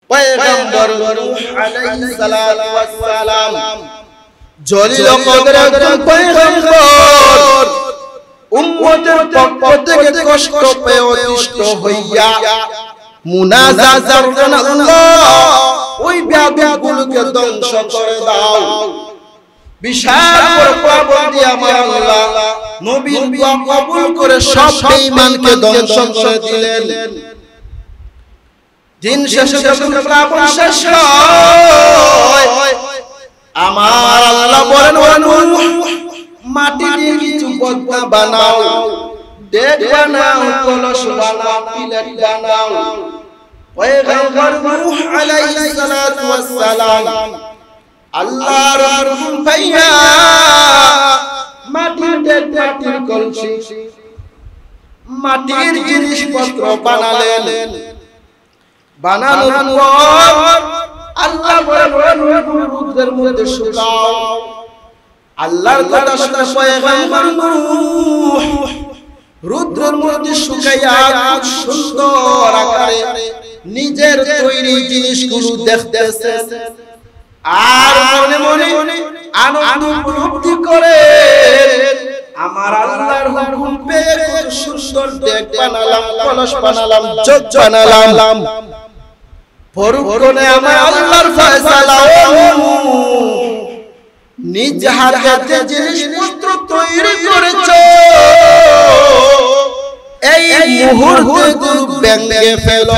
পয়গম্বর নূহ আলাইহিস সালাতু ওয়াস সালাম জলিল কদরের একজন পয়গম্বর উম্মতের পক্ষ থেকে কষ্ট পেয়ে অতিষ্ঠ হইয়া মুনাজাত করলেন, আল্লাহ ওই বেয়াদবগুলোকে ধ্বংস করে দাও। বিশাল পাবন্দি আমার আল্লাহ নবীর দোয়া কবুল করে সব বেঈমানকে ধ্বংস করে দিলেন। দিন শেষে যখন প্লাবন শেষ হয়, আমার আল্লাহ বলেন, ও নূহ মাটি দিয়ে কিছু পদ্মা বানাও, ডেক বানাও, কলস বানাও, প্লেট বানাও। পয়গম্বর নূহ আলাইহিস সালাতু ওয়াস সালাম আল্লাহর হুকুম পাইয়া মাটির ডেক, মাটির কলসি, মাটির জিনিসপত্র বানালেন। বানানোর পর আল্লাহ বলেন, রুদ্রের মধ্যে শুকাও। আল্লাহর কথা শুনে পয়গম্বর নূহ রুদ্রের মধ্যে শুকাইয়া সুন্দর আকারে নিজের তৈরি জিনিসগুলো দেখতেছেন আর মনে মনে আনন্দ উপলব্ধি করে, আমার আল্লাহর হুকুম পেয়ে কত সুন্দর ডেক বানালাম, কলস বানালাম, জগ বানালাম। পরক্ষণে আমার আল্লাহর ফয়সালা, নিজ হাতে যে জিনিসপত্র তৈরি করেছো এই মুহূর্তে গুলো ভেঙে ফেলো।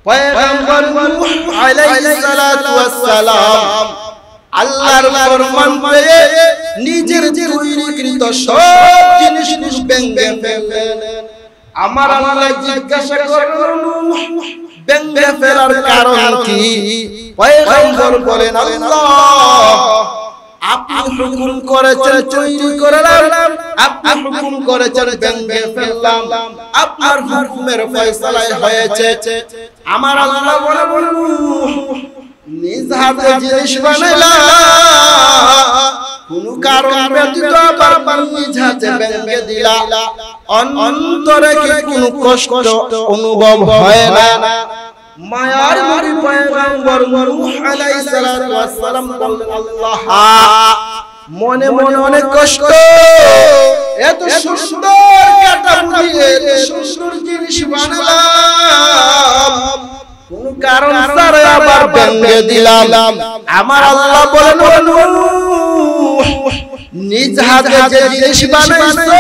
পয়গম্বর নূহ আলাইহিস সালাতু ওয়াস সালাম আল্লাহর ফরমান পেয়ে নিজের তৈরিকৃত সব জিনিসগুলো ভেঙে ফেললেন। আমার আল্লাহ জিজ্ঞাসা করলেন, ভেঙে ফেলার কারণ কি? পয়গম্বর বলেন, আল্লাহ আপনি হুকুম করেছেন তৈরি করলাম, আপনি হুকুম করেছেন ভেঙে ফেললাম, আপনার হুকুমের ফয়সালাই হয়েছে। আমার আল্লাহ বলেন, নিজ হাতে জিনিস বানাইলাম, কোন কারণ ব্যতীত আবার নিজ হাতে ভেঙে দিলা, অন্তরে কি কোনো কষ্ট অনুভব হয় না? মায়ার নবী পয়গম্বর নূহ আলাইহিস সালাতু ওয়াস সালাম বললেন, আল্লাহ মনে মনে অনেক কষ্ট, এত সুন্দর কাটা দিয়ে এত সুন্দর জিনিস বানালাম, কোন কারণ ছাড়া আবার ভেঙে দিলাম। আমার আল্লাহ বলেন, ও নূহ নিজ হাতে যে জিনিস বানাইছো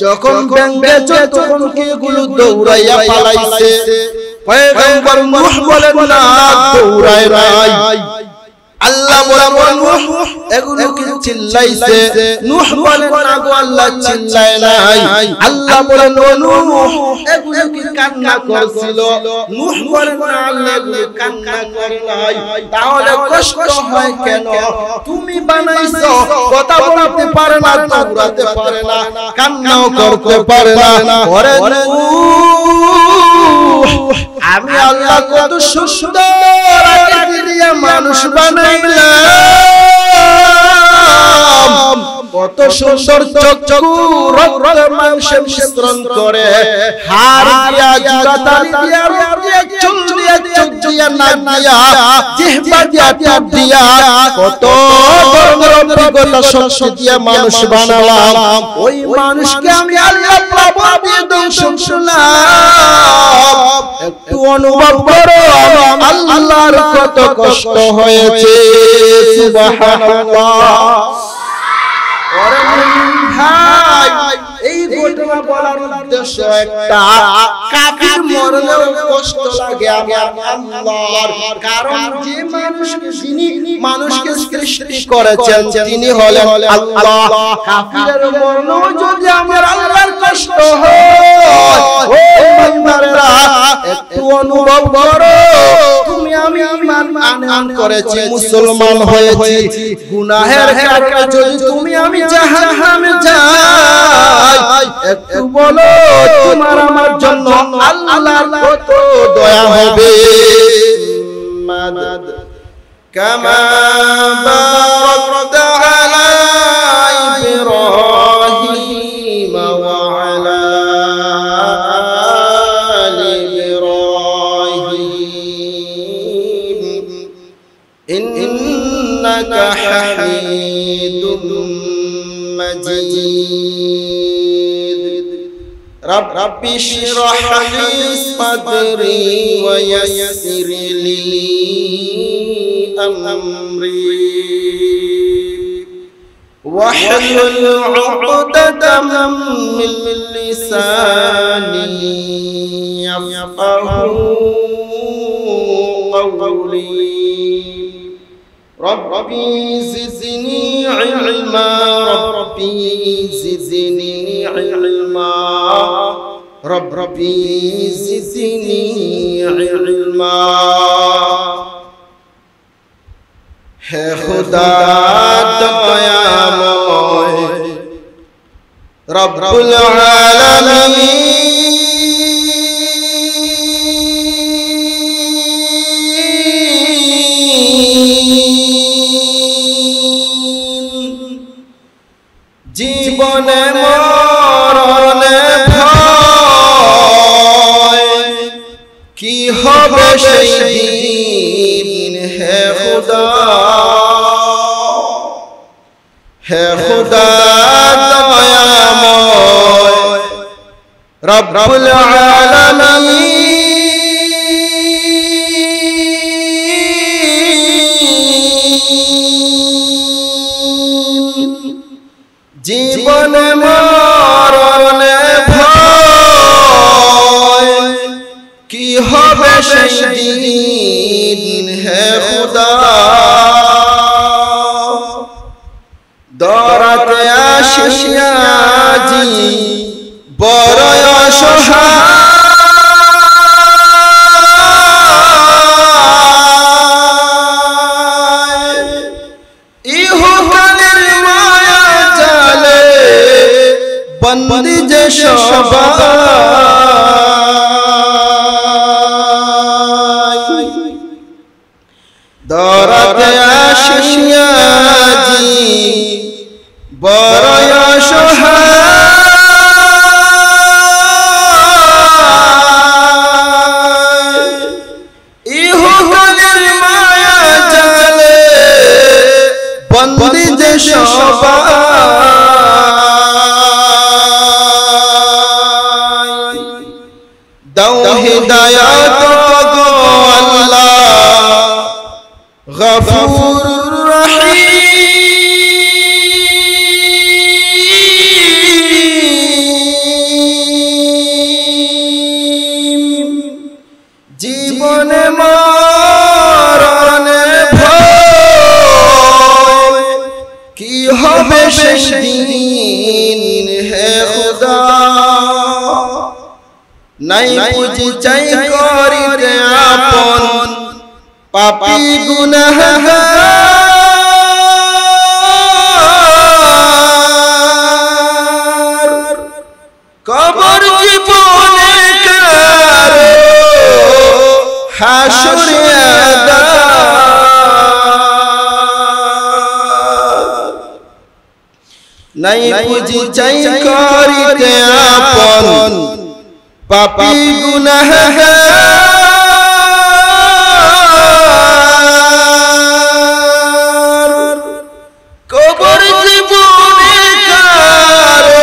যখন ভেঙেছো তখন কি এগুলো দৌড়াইয়া পালাইছে? পয়গম্বর নূহ বলেন, না দৌড়ায় নাই। আল্লাহ বলেন, নূহ এগুলো কি চিল্লাইছে? নূহ বলেন, না গো আল্লাহ চিল্লায় নাই। আল্লাহ বলেন, ও নূহ এগুলো কি কান্না করছিল? নূহ বলেন, না আল্লাহ এগুলো কান্না করে নাই। তাহলে কষ্ট হয় কেন? তুমি বানাইছো, কথা বলতে পারে না, দৌড়াতে পারে না, কান্নাও করতে পারে না। ওরে নূহ আমি আল্লাহ কত সুন্দর আকৃতি দিয়ে মানুষ বানাইলাম, কত সুন্দর চক্ষু রক্ত মাংসের মিশ্রণ করে, হাড় দিয়া জুড়াতালি দিয়া রূপ দিয়া চুল দিয়া চোখ দিয়া নাক দিয়া জিহ্বা দিয়া ঠোঁট দিয়া কত ধরনের অভিজ্ঞতা শক্তি দিয়ে মানুষ বানালাম। ওই মানুষকে আমি আল্লাহ প্লাবন দিয়ে ধ্বংস করলাম। একটু অনুভব করো আল্লাহর কত কষ্ট হয়েছে। সুবহানাল্লাহ। ওরে ভাই, এই ঘটনা বলার উদ্দেশ্য একটা, কাফির মরলেও কষ্ট লাগে আমার আল্লাহর, কারণ যে মানুষকে সৃষ্টি করেছেন তিনি হলেন আল্লাহ। কাফিরের মরলেও যদি আমার আল্লাহর কষ্ট হয়, ও বান্দারা একটু অনুভব করো, তুমি আমি ঈমান করেছি, মুসলমান হয়েছি, গুনাহের কারণে যদি তুমি আমি জাহান্নামে যাই, একটু বলো তোমার আমার জন্য আল্লাহর কত দয়া হবে। মাদাদ কামা বারাকতা আলা ইব্রাহিম ওয়া আলা আলি ইব্রাহিম ইন্নাকা হামিদুম মাজিদ রাব্বি ইশরাহ লি সাদরি ওয়া ইয়াসসির লি আমরি واحلل عقدة من لساني يفقهوا قولي ربي زدني علما ربي زدني علما ربي زدني علما ہے خدا দয়াময় রব্বুল আলামিন জীবনে মরণে ভয় কি হবে সেই দিন হে খুদা হে খুদা দয়াময় রব্বুল আলামিন জীবনে মরণে ভয় কি হবে সেই দিন হে খুদা দরাতে আসিয়া জি বড় অসহায় ইহকালের মায়া জালে বন্দী যে সবাই দরাতে আসিয়া জি বড় অসহায় ইহকালের মায়া জালে বন্দী যে সবাই দাও হিদায়াত গো আল্লাহ গফুর রহিম জীবনে মরণে ভয় কি হবে সেই দিন হে খুদা নাই পুজি চাই করিতে আপন পাপী গুনাহগার কবর জীবনে কারো হাসরে আদার নাই পুজি চাই করিতে আপন পাপী গুনাহগার কবর জীবনে কারো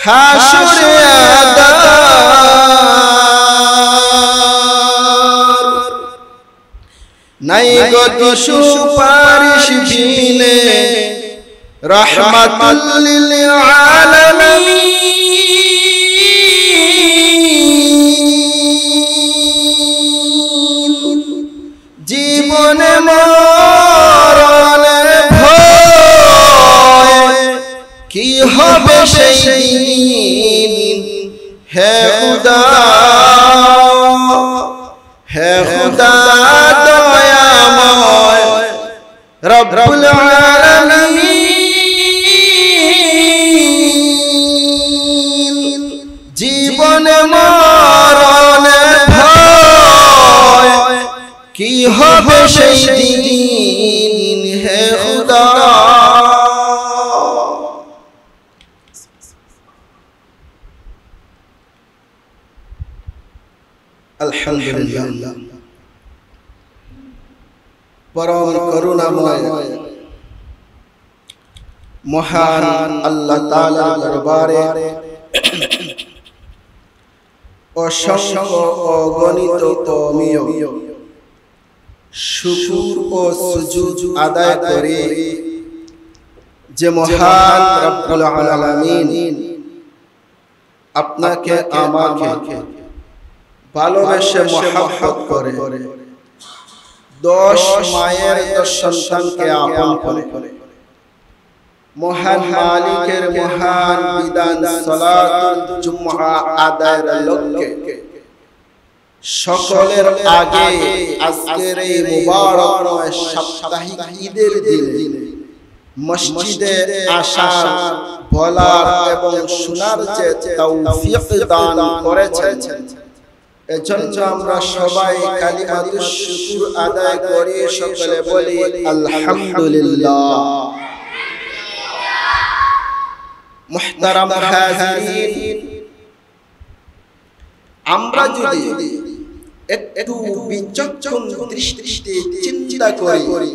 হাসরে আদার নাই গত সুপারিশ বিনে রহমাতুল লিল আলামিন জীবনে মরণে ভয় কি হবে সেই দিন হে খুদা দয়াময় রব্বুল আলামিন জীবনে মরণে ভয় কি হবে সেই দিন হে খুদা আলহামদুলিল্লাহ পরম করুণাময় মহান আল্লাহ তাআলার দরবারে অসংখ্য অগণিত অমিয় শুকর ও সুজুদ আদায় করে যে মহান রব্বুল আলামিন আপনাকে আমাকে ভালোবেসে মহব্বত করে 10 মায়ের 10 সন্তানকে আপন করে মহান মালিকের মহান বিধান সালাতুল জুমআ আদায়ের লক্ষ্যে সকলের আগে আজকের এই মুবারক সাপ্তাহিক ঈদের দিনে মসজিদে আসার বলার এবং শোনার যে তৌফিক দান করেছেন এজন্য আমরা সবাই কালিমাতুশ শুকর আদায় করি সকলে বলি আলহামদুলিল্লাহ। মুহতারাম হাজিরিন, আমরা যদি একটু বিচক্ষণ দৃষ্টিতে চিন্তা করি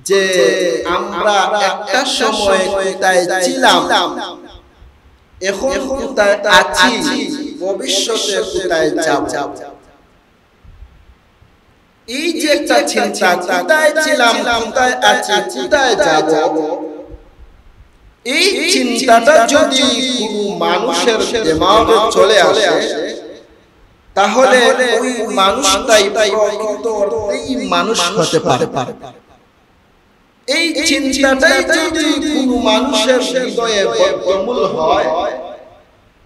যে আমরা একটা সময় কোথায় ছিলাম, এখন কোথায় আছি, ভবিষ্যতে কোথায় যাব, এই যে একটা চিন্তা, কোথায় ছিলাম, কোথায় আছি, কোথায় যাব, এই চিন্তাটা যদি কোনো মানুষের দিমাগে চলে আসে তাহলে ওই মানুষটাই প্রকৃত অর্থেই মানুষ হতে পারে। এই চিন্তাটাই যদি কোনো মানুষের হৃদয়ে বদ্ধমূল হয়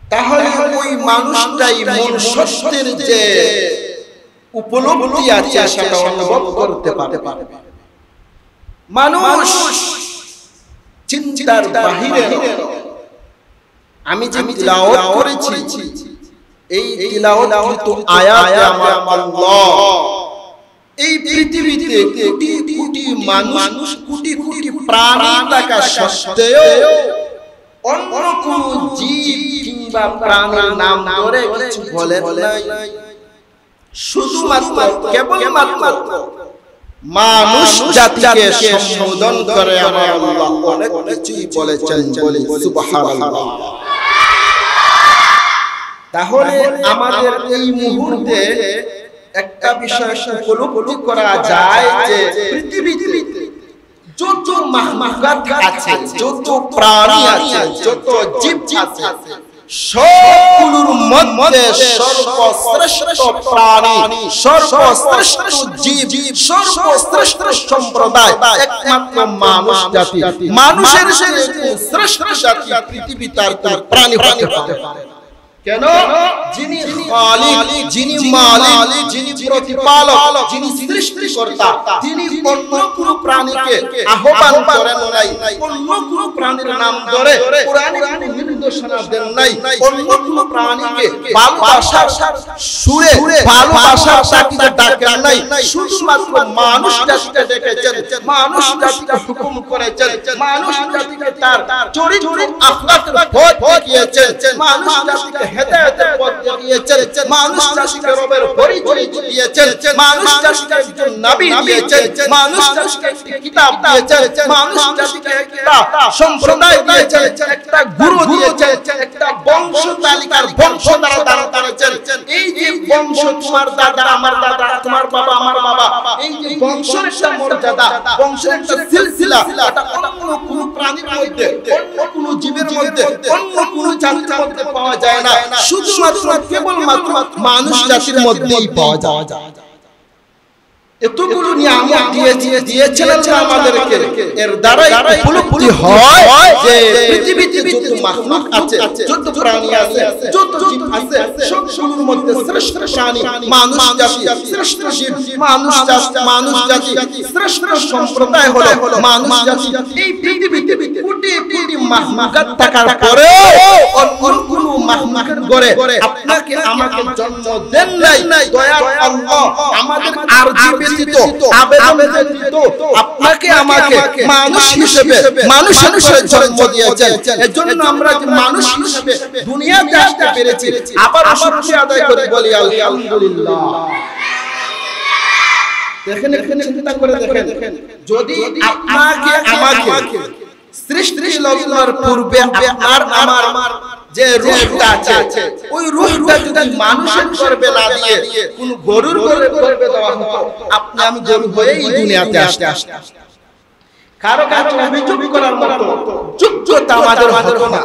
তাহলে ওই মানুষটাই মূল সত্যের যে উপলব্ধি আছে সেটা অনুভব করতে পারে। মানুষ চিন্তার বাহিরে, আমি যে তিলাওয়াত করেছি এই তিলাওয়াত আয়াতে আমার আল্লাহ এই পৃথিবীতে কোটি কোটি মানুষ, কোটি কোটি প্রাণী থাকা সত্ত্বেও অন্য কোন জীব কিংবা প্রাণীর নাম ধরে কিছু বলেন নাই। শুধুমাত্র কেবলমাত্র মানুষ জাতিকে সম্বোধন করে আমার আল্লাহ অনেক কিছুই বলেছেন, বলি সুবহানাল্লাহ। তাহলে আমাদের এই মুহূর্তে একটা বিষয় উপলব্ধি করা যায় যে পৃথিবীতে যত মাখলুকাত আছে, যত প্রাণী আছে, যত জীব আছে, সবগুলোর মধ্যে সর্বশ্রেষ্ঠ প্রাণী, সর্বশ্রেষ্ঠ জীব, সর্বশ্রেষ্ঠ সম্প্রদায় একমাত্র মানুষ জাতি। মানুষের শ্রেষ্ঠ জাতি পৃথিবীতে আর কোন প্রাণী হতে পারে না। কেন? যিনি খালিক, যিনি মালিক, যিনি প্রতিপালক, যিনি সৃষ্টিকর্তা, তিনি অন্য কোন প্রাণীকে আহ্বান করেন নাই, অন্য কোন প্রাণীর নাম ধরে কোরআনে নির্দেশনা দেন নাই, অন্য কোন প্রাণীকে ভালোবাসার সুরে, ভালোবাসার সাথে ডাকেন নাই। শুধুমাত্র মানুষ জাতিকে ডেকেছেন, মানুষ জাতিকে হুকুম করেছেন, মানুষ জাতিকে তার চরিত্র আখলাকের পথ দেখিয়েছেন, মানুষ জাতিকে হেদায়েতের পথ দেখিয়েছেন, মানুষ জাতিকে রবের পরিচয় দিয়েছেন, মানুষ জাতিকে একজন নবী দিয়েছেন, মানুষ জাতিকে একটি কিতাব দিয়েছেন, মানুষ জাতিকে একটা সম্প্রদায় দিয়েছেন, একটা গুরু দিয়েছেন, একটা বংশ তালিকার বংশধারা দান করেছেন। এই যে বংশ, তোমার দাদা আমার দাদা, তোমার বাবা আমার বাবা, এই যে বংশের একটা মর্যাদা, বংশের একটা সিলসিলা, এটা অন্য কোনো প্রাণীর মধ্যে, অন্য কোনো জীবের মধ্যে, অন্য কোনো জাতির মধ্যে পাওয়া যায় না। শুধুমাত্র কেবলমাত্র মানুষ জাতির মধ্যেই পাওয়া যায়। এতগুলো নিয়ামত দিয়েছেন আমাদেরকে, এর দ্বারাই উপলব্ধি হয় যে পৃথিবীতে যত মাখলুক আছে, যত প্রাণী আছে, যত জীব আছে, সবগুলোর মধ্যে শ্রেষ্ঠ প্রাণী মানুষ জাতি, শ্রেষ্ঠ জীব মানুষ জাতি, শ্রেষ্ঠ সম্প্রদায় হলো মানুষ জাতি। এই পৃথিবীতে কোটি কোটি মাখলুকাত থাকার পরেও অন্য কোন মাখলুকের ঘরে আপনাকে আমাকে জন্ম দেন নাই। দয়ার আল্লাহ আমাদের আর জীব আবেদন ব্যতীত আপনাকে আমাকে মানুষ হিসেবে মানুষের জন্ম দিয়েছেন। এজন্য আমরা মানুষ হিসেবে দুনিয়াতে আসতে পেরেছি। আবার শুকরিয়া আদায় করে বলি আলহামদুলিল্লাহ। দেখেন এখানে চিন্তা করে দেখেন, যদি আপনাকে আমাকে সৃষ্টি লগ্নের পূর্বে আপনার আমার যে রূহটা আছে, ওই রূহটা যদি মানুষের গর্ভে না দিয়ে কোন গরুর গর্ভে দেওয়া হতো, আপনি আমি গরু হয়ে এই দুনিয়াতে আসতে কারো কাছে অভিযোগ করার মতো যোগ্যতা আমাদের হতো না।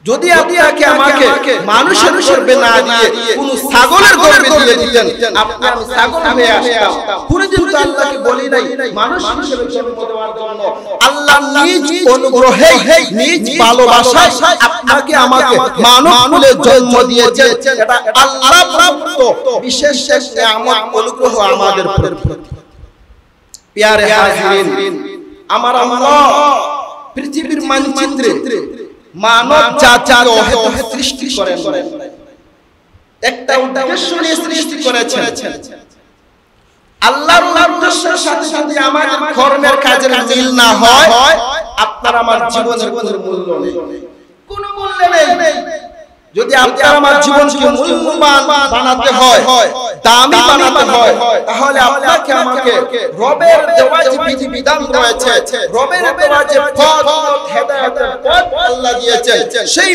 যদি আপনাকে আমাকে মানুষের গর্ভে না দিয়ে কোন ছাগলের গর্ভে দিয়ে দিতেন, আপনি আমি ছাগল হয়ে আসতাম। কোনদিন তো আল্লাহকে বলি নাই মানুষ হিসেবে জন্ম দেওয়ার জন্য। আল্লাহ নিজ অনুগ্রহে নিজ ভালোবাসায় আপনাকে আমাকে মানব কুলে জন্ম দিয়েছেন। এটা আল্লাহ প্রদত্ত বিশেষ নিয়ামত অনুগ্রহ আমাদের প্রতি। প্যারে হাজিরিন, আমার আল্লাহ পৃথিবীর মানচিত্রে মানব জাতিকে সৃষ্টি করেন, একটা উদ্দেশ্য নিয়ে সৃষ্টি করেছেন। আল্লাহর উদ্দেশ্যের সাথে সাথে আমাদের কর্মের কাজের মিল না হয়, আপনার আমার জীবনের কোনো মূল্য নেই, কোনো মূল্য নেই। যদি আপনার আমার জীবনকে মূল্যবান বানাতে হয়, দামি বানাতে হয়, তাহলে আপনাকে আমাকে রবের দেওয়া যে বিধিবিধান রয়েছে, রবের দেওয়া যে পথ হেদায়েতের পথ আল্লাহ দিয়েছেন, সেই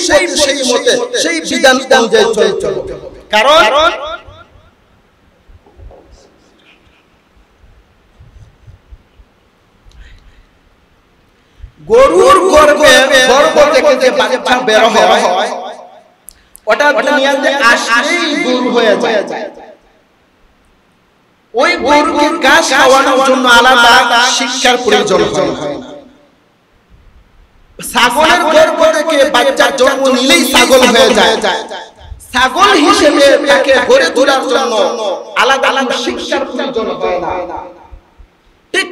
মতে সেই বিধান অনুযায়ী চলতে হবে। কারণ গরুর গর্ভ থেকে যে বাচ্চা বের হয়, ওটা দুনিয়াতে আসলেই গরু হয়ে যায়। ওই গরুকে ঘাস খাওয়ানোর জন্য আলাদা শিক্ষার প্রয়োজন হয় না। ছাগলের গর্ভ থেকে বাচ্চা জন্ম নিলেই ছাগল হয়ে যায়। ছাগল হিসেবে তাকে গড়ে তোলার জন্য আলাদা শিক্ষার প্রয়োজন হয় না। ঠিক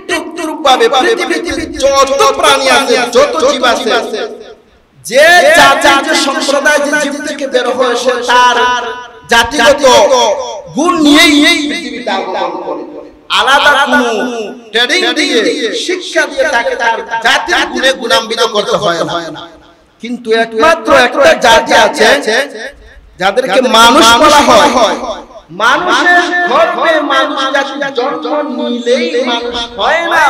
ভাবে পৃথিবীতে যত প্রাণী আছে, যত জীব আছে, যে জাতি সম্প্রদায় যে জীব থেকে বের হয়েছে, তার জাতিগত গুণ নিয়েই পৃথিবীতে আগমন করে। আলাদা কোনো ট্রেনিং দিয়ে শিক্ষা দিয়ে তাকে তার জাতির গুণে গুণান্বিত করতে হয় না। কিন্তু একমাত্র একটা জাতি আছে যাদেরকে মানুষ বলা হয়। মানুষের গর্ভে মানুষ জাতি জন্ম নিলেই মানুষ হয় না।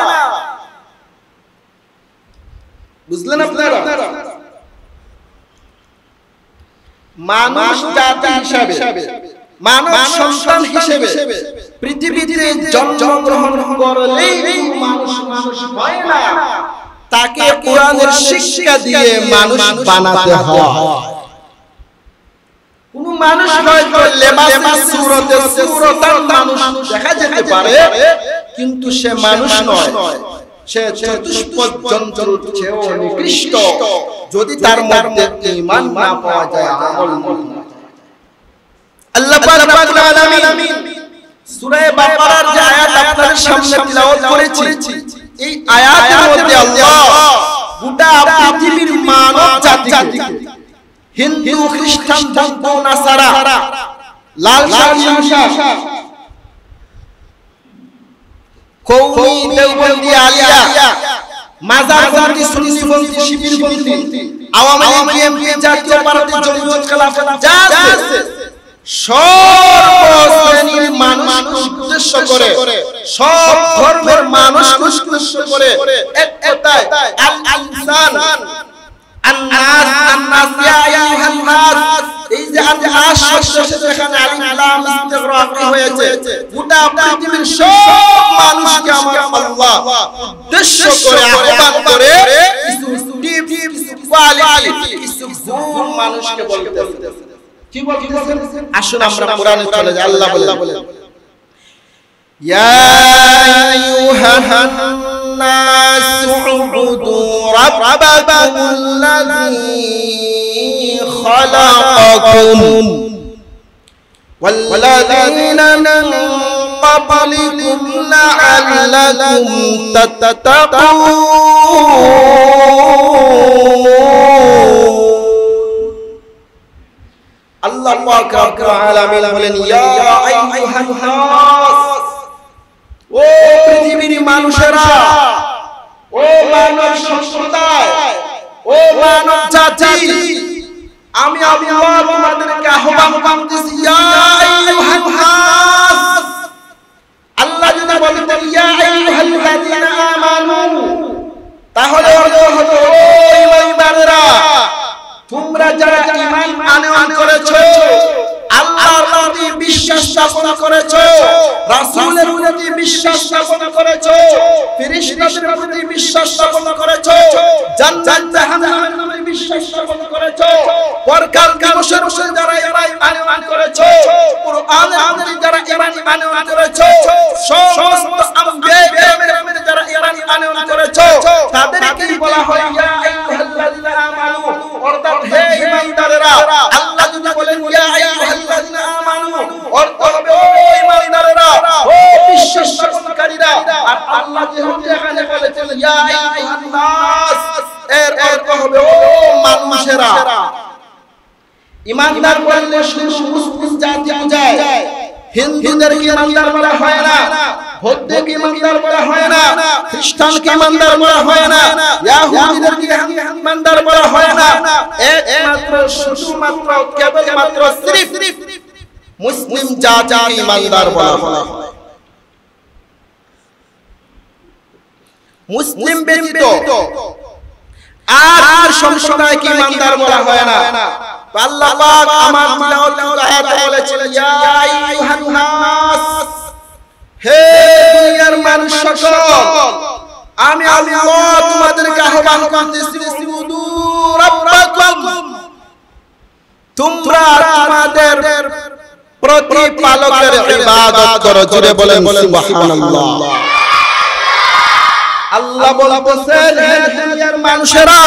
বুঝলেন আপনারা? মানুষ জাতি হিসাবে, মানব সন্তান হিসেবে পৃথিবীতে জন্মগ্রহণ করলেই মানুষ হয় না, তাকে কোরআনের শিক্ষা দিয়ে মানুষ বানাতে হয়। কোন মানুষ হয়তো লেবাসে সুরতান মানুষ দেখা যেতে পারে, কিন্তু সে মানুষ নয়, সে চতুষ্পদ জন্তুর চেয়েও নিকৃষ্ট, যদি তার মধ্যে ঈমান না পাওয়া যায়, আমল না পাওয়া যায়। আল্লাহ পাক রব্বুল আলামিন সূরা বাকারার যে আয়াত আপনাদের সামনে তিলাওয়াত করেছি, এই আয়াতের মধ্যে আল্লাহ গোটা পৃথিবীর মানব জাতিকে, হিন্দু, খ্রিস্টান, বৌদ্ধ, নাসারা, লাল শাহ, কওমি, দেওবন্দি, আলিয়া, মাজারবন্দি, সুন্নিবন্দি, শিবিরবন্দি, আওয়ামী লীগ, বিএনপি, জাতীয় পার্টি, জমিয়ত, খেলাফত, যা আছে সব শ্রেণীর মানুষকে উদ্দেশ্য করে, সব ধর্মের মানুষকে উদ্দেশ্য করে এক কথায় আল ইনসান, আন-নাস, আন-নাস, ইয়া আইয়ুহান নাস, এই যে আন-নাস শব্দ সেখানে আলিফ লাম ইস্তিগরাকি হয়েছে। গোটা পৃথিবীর সব মানুষকে আমার আল্লাহ উদ্দেশ্য করে আহ্বান করে কিছু কোয়ালিটি, কিছু গুণ মানুষকে বলতেছে। কি বলতেছেন? আসুন আমরা কোরআনে চলে যাই। আল্লাহ বলেন, ইয়া আইয়ুহান নাস উবুদু রাব্বাকুমুল্লাযী খালাকাকুম ওয়াল্লাযীনা মিন ক্বাবলিকুম লাআল্লাকুম তাত্তাকুন। আল্লাহ পাক রব্বুল আলামিন বলেন, ইয়া আইয়ুহান নাস, ও পৃথিবীর মানুষেরা, ও মানব সম্প্রদায়, ও মানব জাতি, আমি আল্লাহ তোমাদেরকে আহ্বান করতেছি, ইয়া আইয়ুহান নাস। আল্লাহ স্থাপন করেছো, রাসূলের প্রতি বিশ্বাস স্থাপন করেছো, ফেরেশতাদের প্রতি বিশ্বাস স্থাপন করেছো, জান্নাত জাহান্নামের নামে বিশ্বাস স্থাপন করেছো, পরকাল দিবসের উপর যারা ঈমান করেছো, কুরআনের প্রতি যারা ঈমান করেছো, সমস্ত আম্বিয়া কেরামের যারা ঈমান করেছো, তাদেরকেই বলা হয় ইয়া আইয়ুহাল্লাযিনা আমানু, অর্থাৎ হে ঈমানদারেরা। আল্লাহ যদি বলেন ইয়া আইয়ুহাল্লাযিনা আমানু, অর্থ হবে ও ঈমানদারেরা, ও বিশ্বাস স্থাপনকারীরা। আর আল্লাহ যেহেতু এখানে বলেছেন ইয়া আইয়ুহান নাস, এর অর্থ হবে ও মানুষেরা। ঈমানদার বললে শুধু মুসলিম জাতি বোঝায়, হিন্দুদেরকে ঈমানদার বলা হয় না, বৌদ্ধকে ঈমানদার বলা হয় না, খ্রিস্টানকে ঈমানদার বলা হয় না, ইহুদিদেরকে ঈমানদার বলা হয় না। একমাত্র শুধুমাত্র কেবলমাত্র সিরিফ মুসলিম জাতিকে ঈমানদার বলা হয়। মুসলিম ব্যতীত আর সম্প্রদায়কে ঈমানদার বলা হয় না। আল্লাহ পাক আমার তিলাওয়াত আয়াতে বলেছেন ইয়া আইয়ুহান নাস, হে দুনিয়ার মানুষ সকল, আমি আল্লাহ তোমাদেরকে আহ্বান করতেছি উবুদু রাব্বাকুম, তোমরা তোমাদের প্রতিপালকের ইবাদত করো। জোরে বলেন সুবহানাল্লাহ। আল্লাহ বলতেছেন হে দুনিয়ার মানুষেরা,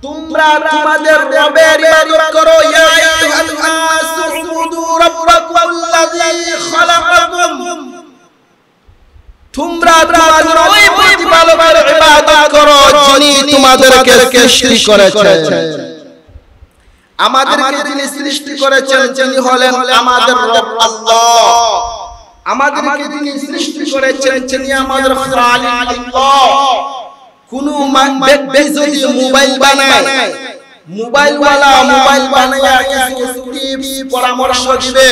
তোমরা তোমাদের রবের ইবাদত করো। ইয়া আইয়ুহান নাস উবুদু রাব্বাকুমুল্লাযী খালাকাকুম, তোমরা তোমাদের ওই প্রতিপালকের ইবাদত করো যিনি তোমাদেরকে সৃষ্টি করেছেন। আমাদেরকে যিনি সৃষ্টি করেছেন তিনি হলেন আমাদের রব আল্লাহ। আমাদেরকে যিনি সৃষ্টি করেছেন তিনি আমাদের খালিক আল্লাহ। কোন ব্যক্তি যদি মোবাইল বানায়, মোবাইলওয়ালা মোবাইল বানায়া কিছু টিপস পরামর্শ দিবে,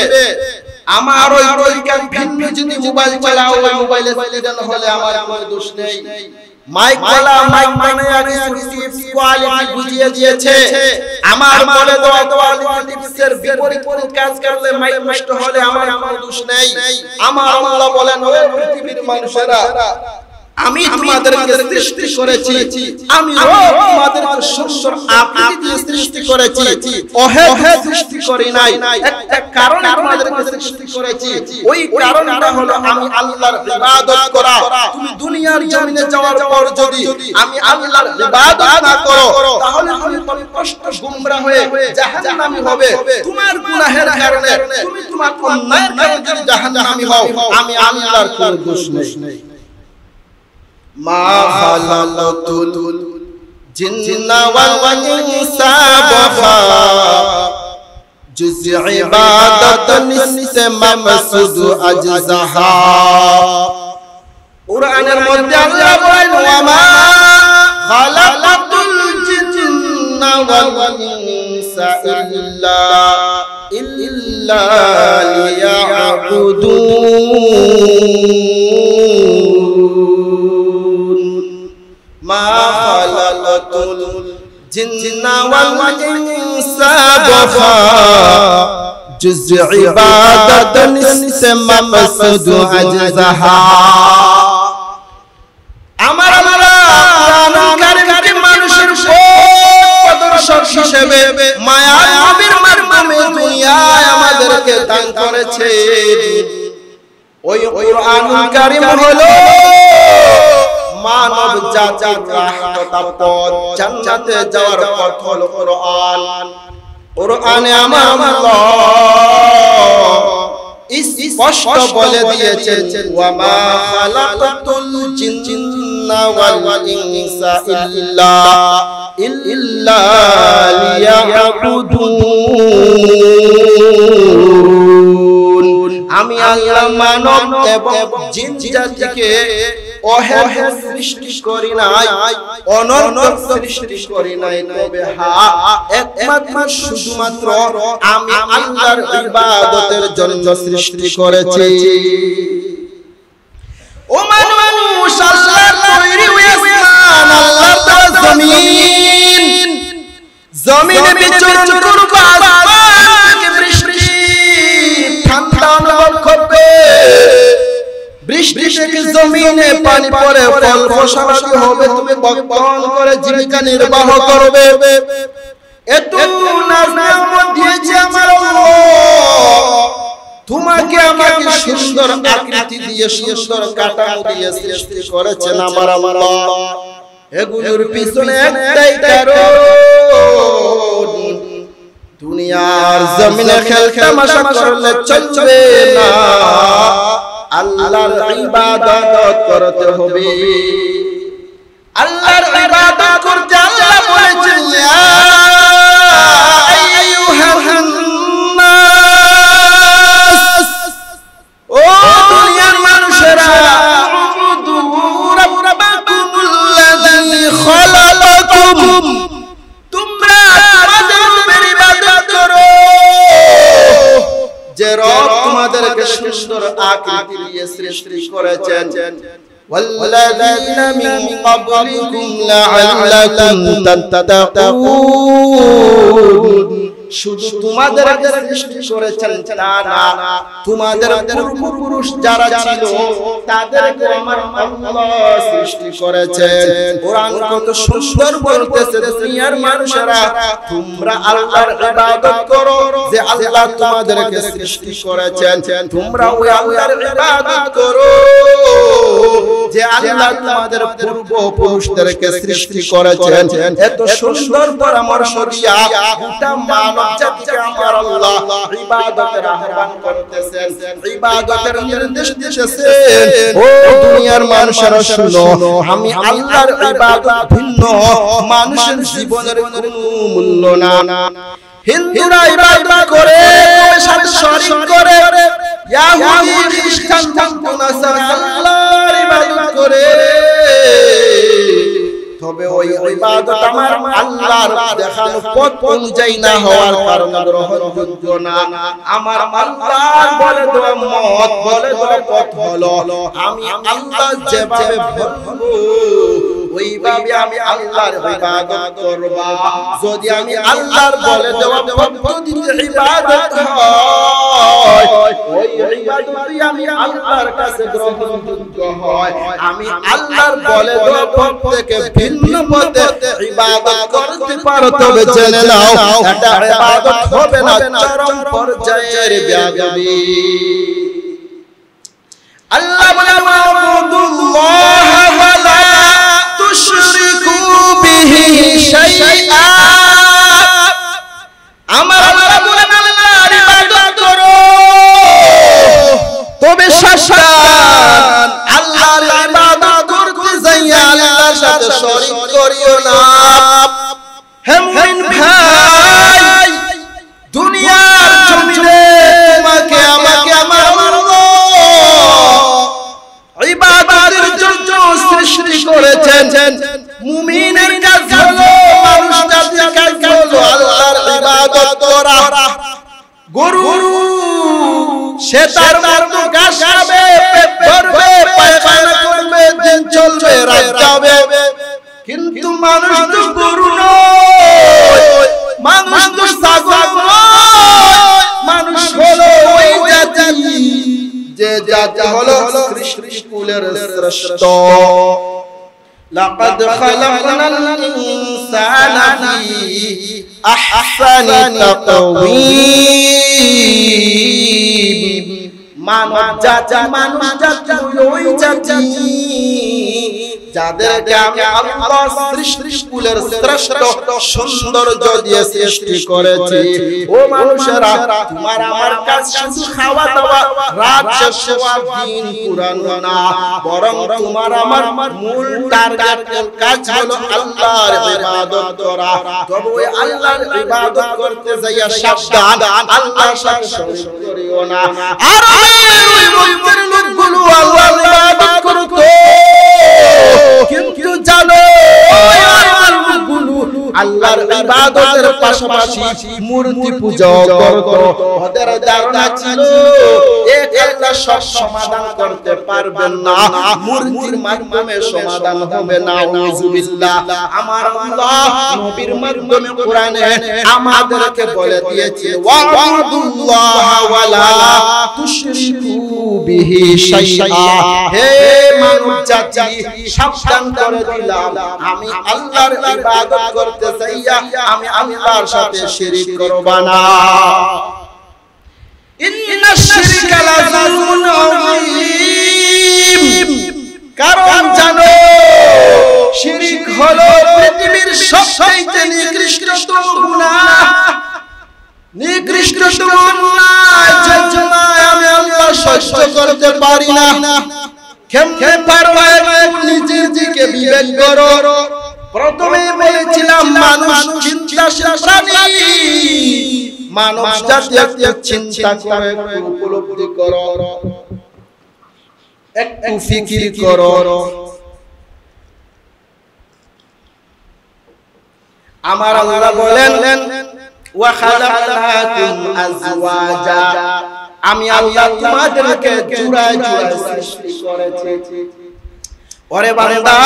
আমার ওই তরিকার ভিন্ন যদি মোবাইল চালাও, ওই মোবাইলে সাইলেন্ট হলে আমার কোনো দোষ নেই। মাইকওয়ালা মাইক বানায়া কিছু টিপস কোয়ালিটি বুঝিয়ে দিয়েছে, আমার বলে দেওয়া কোয়ালিটি টিপসের বিপরীত কোন কাজ করলে মাইক নষ্ট হলে আমার কোনো দোষ নেই। আমার আল্লাহ বলেন ও পৃথিবীর মানুষেরা, আমি তোমাদেরকে সৃষ্টি করেছি, আমি তোমাদেরকে সুন্দর আকৃতি দিয়ে সৃষ্টি করেছি, অহেতুকে সৃষ্টি করি নাই। একটা কারণে তোমাদেরকে সৃষ্টি করেছি, ওই কারণটা হলো আমি আল্লাহর ইবাদত করা। তুমি দুনিয়ার জমিনে যাওয়ার পর যদি আমি আল্লাহর ইবাদত না করো, তাহলে তুমি কষ্ট গুমরা হয়ে জাহান্নামী হবে। তোমার গুনাহের কারণে, তুমি তোমার অন্যায়ের কারণে যদি জাহান্নামী হও, আমি আল্লাহর কোনো দোষ নেই। মা খালাকাতুল জিন্না ওয়াল ইনসা ওয়া জুজ ইবাদাতান সে মামসুদ আজজাহা। কুরআনের মধ্যে আল্লাহ বলেন ওয়া মা খালাকাতুল জিন্না ওয়াল ইনসা ইল্লা লিয়াবুদুন। মা খালাকাতুল জিন্না ওয়াল ইনসা ওয়া জুজ ইবাদাতান সে মামসুদ আজজাহা। আমার কোরআন কারীমকে মানুষের পথপ্রদর্শক হিসেবে মায়ার নবীর মাধ্যমে দুনিয়ায় আমাদেরকে দান করেছেন। ওই কোরআন কারীম হলো মানব জাতির রাহমতের পথ, জান্নাতে যাওয়ার পথ হলো কোরআন। কোরআনে আমার আল্লাহ স্পষ্ট বলে দিয়েছেন ওয়া মা খালাকাতুল জিন্না ওয়াল ইনসা ইল্লা লিয়াবুদুন। আমি আল্লাহ মানব এবং জিন জাতিকে অহেতুক সৃষ্টি করি নাই, অনর্থক সৃষ্টি করি নাই, তবে একমাত্র শুধুমাত্র আমি আল্লাহর ইবাদতের জন্য সৃষ্টি করেছি। ও মানুষ, আল্লাহর তৈরি আসমান, আল্লাহর দেওয়া জমিন, জমিনে বিচরণ করবা, আসমান থেকে বৃষ্টি, ঠান্ডা বৃষ্টি থেকে জমিনে পানি পড়ে ফল ফসলাদি হবে, তুমি বক্ষণ করে জীবিকা নির্বাহ করবে। এত নাজনামত দিয়েছে আমার আল্লাহ, তোমাকে আমাকে সুন্দর আকৃতি দিয়ে সুন্দর কাঠামো দিয়ে সৃষ্টি করেছেন আমার আল্লাহ। এগুলোর পিছনে একটাই কারণ, দুনিয়ার জমিনে খেল তামাশা করলে চলবে না, আল্লাহর ইবাদত করতে হবে। আল্লাহর ইবাদত করতে আল্লাহ বলেছেন, ইয়া আইয়ুহান নাস, ও দুনিয়ার মানুষেরা, উবুদু রাব্বাকুমুল্লাযী খালাকাকুম, তোমরা তোমাদের ইবাদত করো যে রব তোমাদেরকে সুন্দর আকৃতি দিয়ে সৃষ্টি করেছেন। ওয়াল্লাযীনা মিন ক্বাবলিকুম লাআল্লাকুম তাত্তাকুন, শুধু তোমাদেরকে সৃষ্টি করেছেন তা না, তোমাদের পূর্বপুরুষ যারা ছিল তাদেরকে আমার আল্লাহ সৃষ্টি করেছেন। কোরআন কত সুন্দর বলতেছে, দুনিয়ার মানুষেরা তোমরা আল্লাহর ইবাদত করো যে আল্লাহ তোমাদেরকে সৃষ্টি করেছেন, তোমরা ওই আল্লাহর ইবাদত করো যে আল্লাহ তোমাদের পূর্বপুরুষদেরকে সৃষ্টি করেছেন। এত সুন্দর পরামর্শ দিয়া গোটা মানব জাতিকে আমার আল্লাহ ইবাদতের আহ্বান করতেছেন, ইবাদতের নির্দেশ দিতেছেন। ও দুনিয়ার মানুষেরা শুনো, আমি আল্লাহর ইবাদত ভিন্ন মানুষের জীবনের কোনো মূল্য না। হিন্দুরা ইবাদত করে, সাথে শরীক করে, ইহুদি খ্রিস্টান নাসারা আল্লাহর ইবাদত করে, তবে ওই ইবাদত আমার আল্লাহর দেখানো পথ অনুযায়ী না হওয়ার কারণে গ্রহণযোগ্য না। আমার আল্লাহর বলে দেওয়া মত, বলে দেওয়া পথ হলো আমি আল্লাহ যেভাবে বলবো ওইভাবে আমি আল্লাহর ইবাদত করব। যদি আমি আল্লাহর বলে দেওয়া পদ্ধতিতে ইবাদত হয়, ওই ইবাদতই আমি আল্লাহর কাছে গ্রহণযোগ্য হয়। আমি আল্লাহর বলে দেওয়া পথ থেকে ভিন্ন পথে ইবাদত করতে পারো, তবে জেনে নাও এটা ইবাদত হবে না, চরম পর্যায়ের বেয়াদবি। আল্লাহ বলে ওয়াবুদুল্লাহ ওয়া লা তুশরিকু বিহি শাইআ, আমার আল্লাহ বলেন আল্লাহর ইবাদত করো, তবে সাবধান আল্লাহর ইবাদত করতে যাইয়া আল্লাহর সাথে শরীক করিও না। হে মুমিন ভাই, দুনিয়ার জমিনে তোমাকে আমাকে আমার আল্লাহ ইবাদতের জন্য সৃষ্টি করেছেন। মুমিনের কাজ হলো, মানুষ জাতির কাজ হলো আল্লাহর ইবাদত করা। গরু সে তার মতো ঘাস খাবে, পেট ভরবে, পায়খানা করবে, দিন চলবে, রাত যাবে, কিন্তু মানুষ তো গরু নয়, মানুষ তো ছাগল নয়, মানুষ হলো ওই জাতি যে জাতি হলো সৃষ্টি কুলের শ্রেষ্ঠ। লাকাদ খালাকনাল ইনসানা ফি আহসানি তাকওয়িম, মানব জাতি মানুষ জাতি ওই জাতি যাদেরকে আমি আল্লাহ সৃষ্টি কুলের শ্রেষ্ঠ সৌন্দর্য দিয়ে সৃষ্টি করেছি। ও মানুষেরা, তোমার আমার কাজ শুধু খাওয়া দাওয়া, রাত শেষ হওয়া, দিন পুরানো না, বরং তোমার আমার মূল টার্গেট কাজ হলো আল্লাহর ইবাদত করা। তবে ওই আল্লাহর ইবাদত করতে যাইয়া সাবধান, আল্লাহর সাথে শরীক করিও না। আর ওই মন্দির লোকগুলো আল্লাহর ইবাদত করত, কিন্তু জানো আল্লাহর ইবাদতের পাশাপাশি মূর্তি পূজা করত। ওদের ধারণা ছিল এক আল্লাহ সব সমাধান করতে পারবেন না, মূর্তির মাধ্যমে সমাধান হবে না। নাউযুবিল্লাহ। আমার আল্লাহ নবীর মাধ্যমে কোরআনে আমাদেরকে বলে দিয়েছে, ওয়াবুদুল্লাহ ওয়া লা তুশরিকু বিহি শাইআ। হে মানব জাতি, সাবধান করে দিলাম, আমি আল্লাহর ইবাদত করতে চাইয়া আমি আল্লাহর সাথে শিরক করব না। ইন্নাশ শিরকা লাযুলমুন আযীম। কারণ জানো, শিরক হলো পৃথিবীর সবচেয়ে নিকৃষ্টতম গুনাহ। নিকৃষ্টতম অন্যায়, যে অন্যায় আমি আল্লাহ সহ্য করতে পারি না। কেমনে পারবে? নিজের দিকে বিবেক করো। প্রথমে বলেছিলাম মানুষ চিন্তাশীল প্রাণী। মানব জাতি একটু চিন্তা করে, উপলব্ধি করো, একটু ফিকির করো। আমার আল্লাহ বলেন ওয়া খালাকনাকুম আজওয়াজা, আমি আল্লাহ তোমাদেরকে জোড়ায় জোড়ায় সৃষ্টি করেছি। ওরে বান্দা,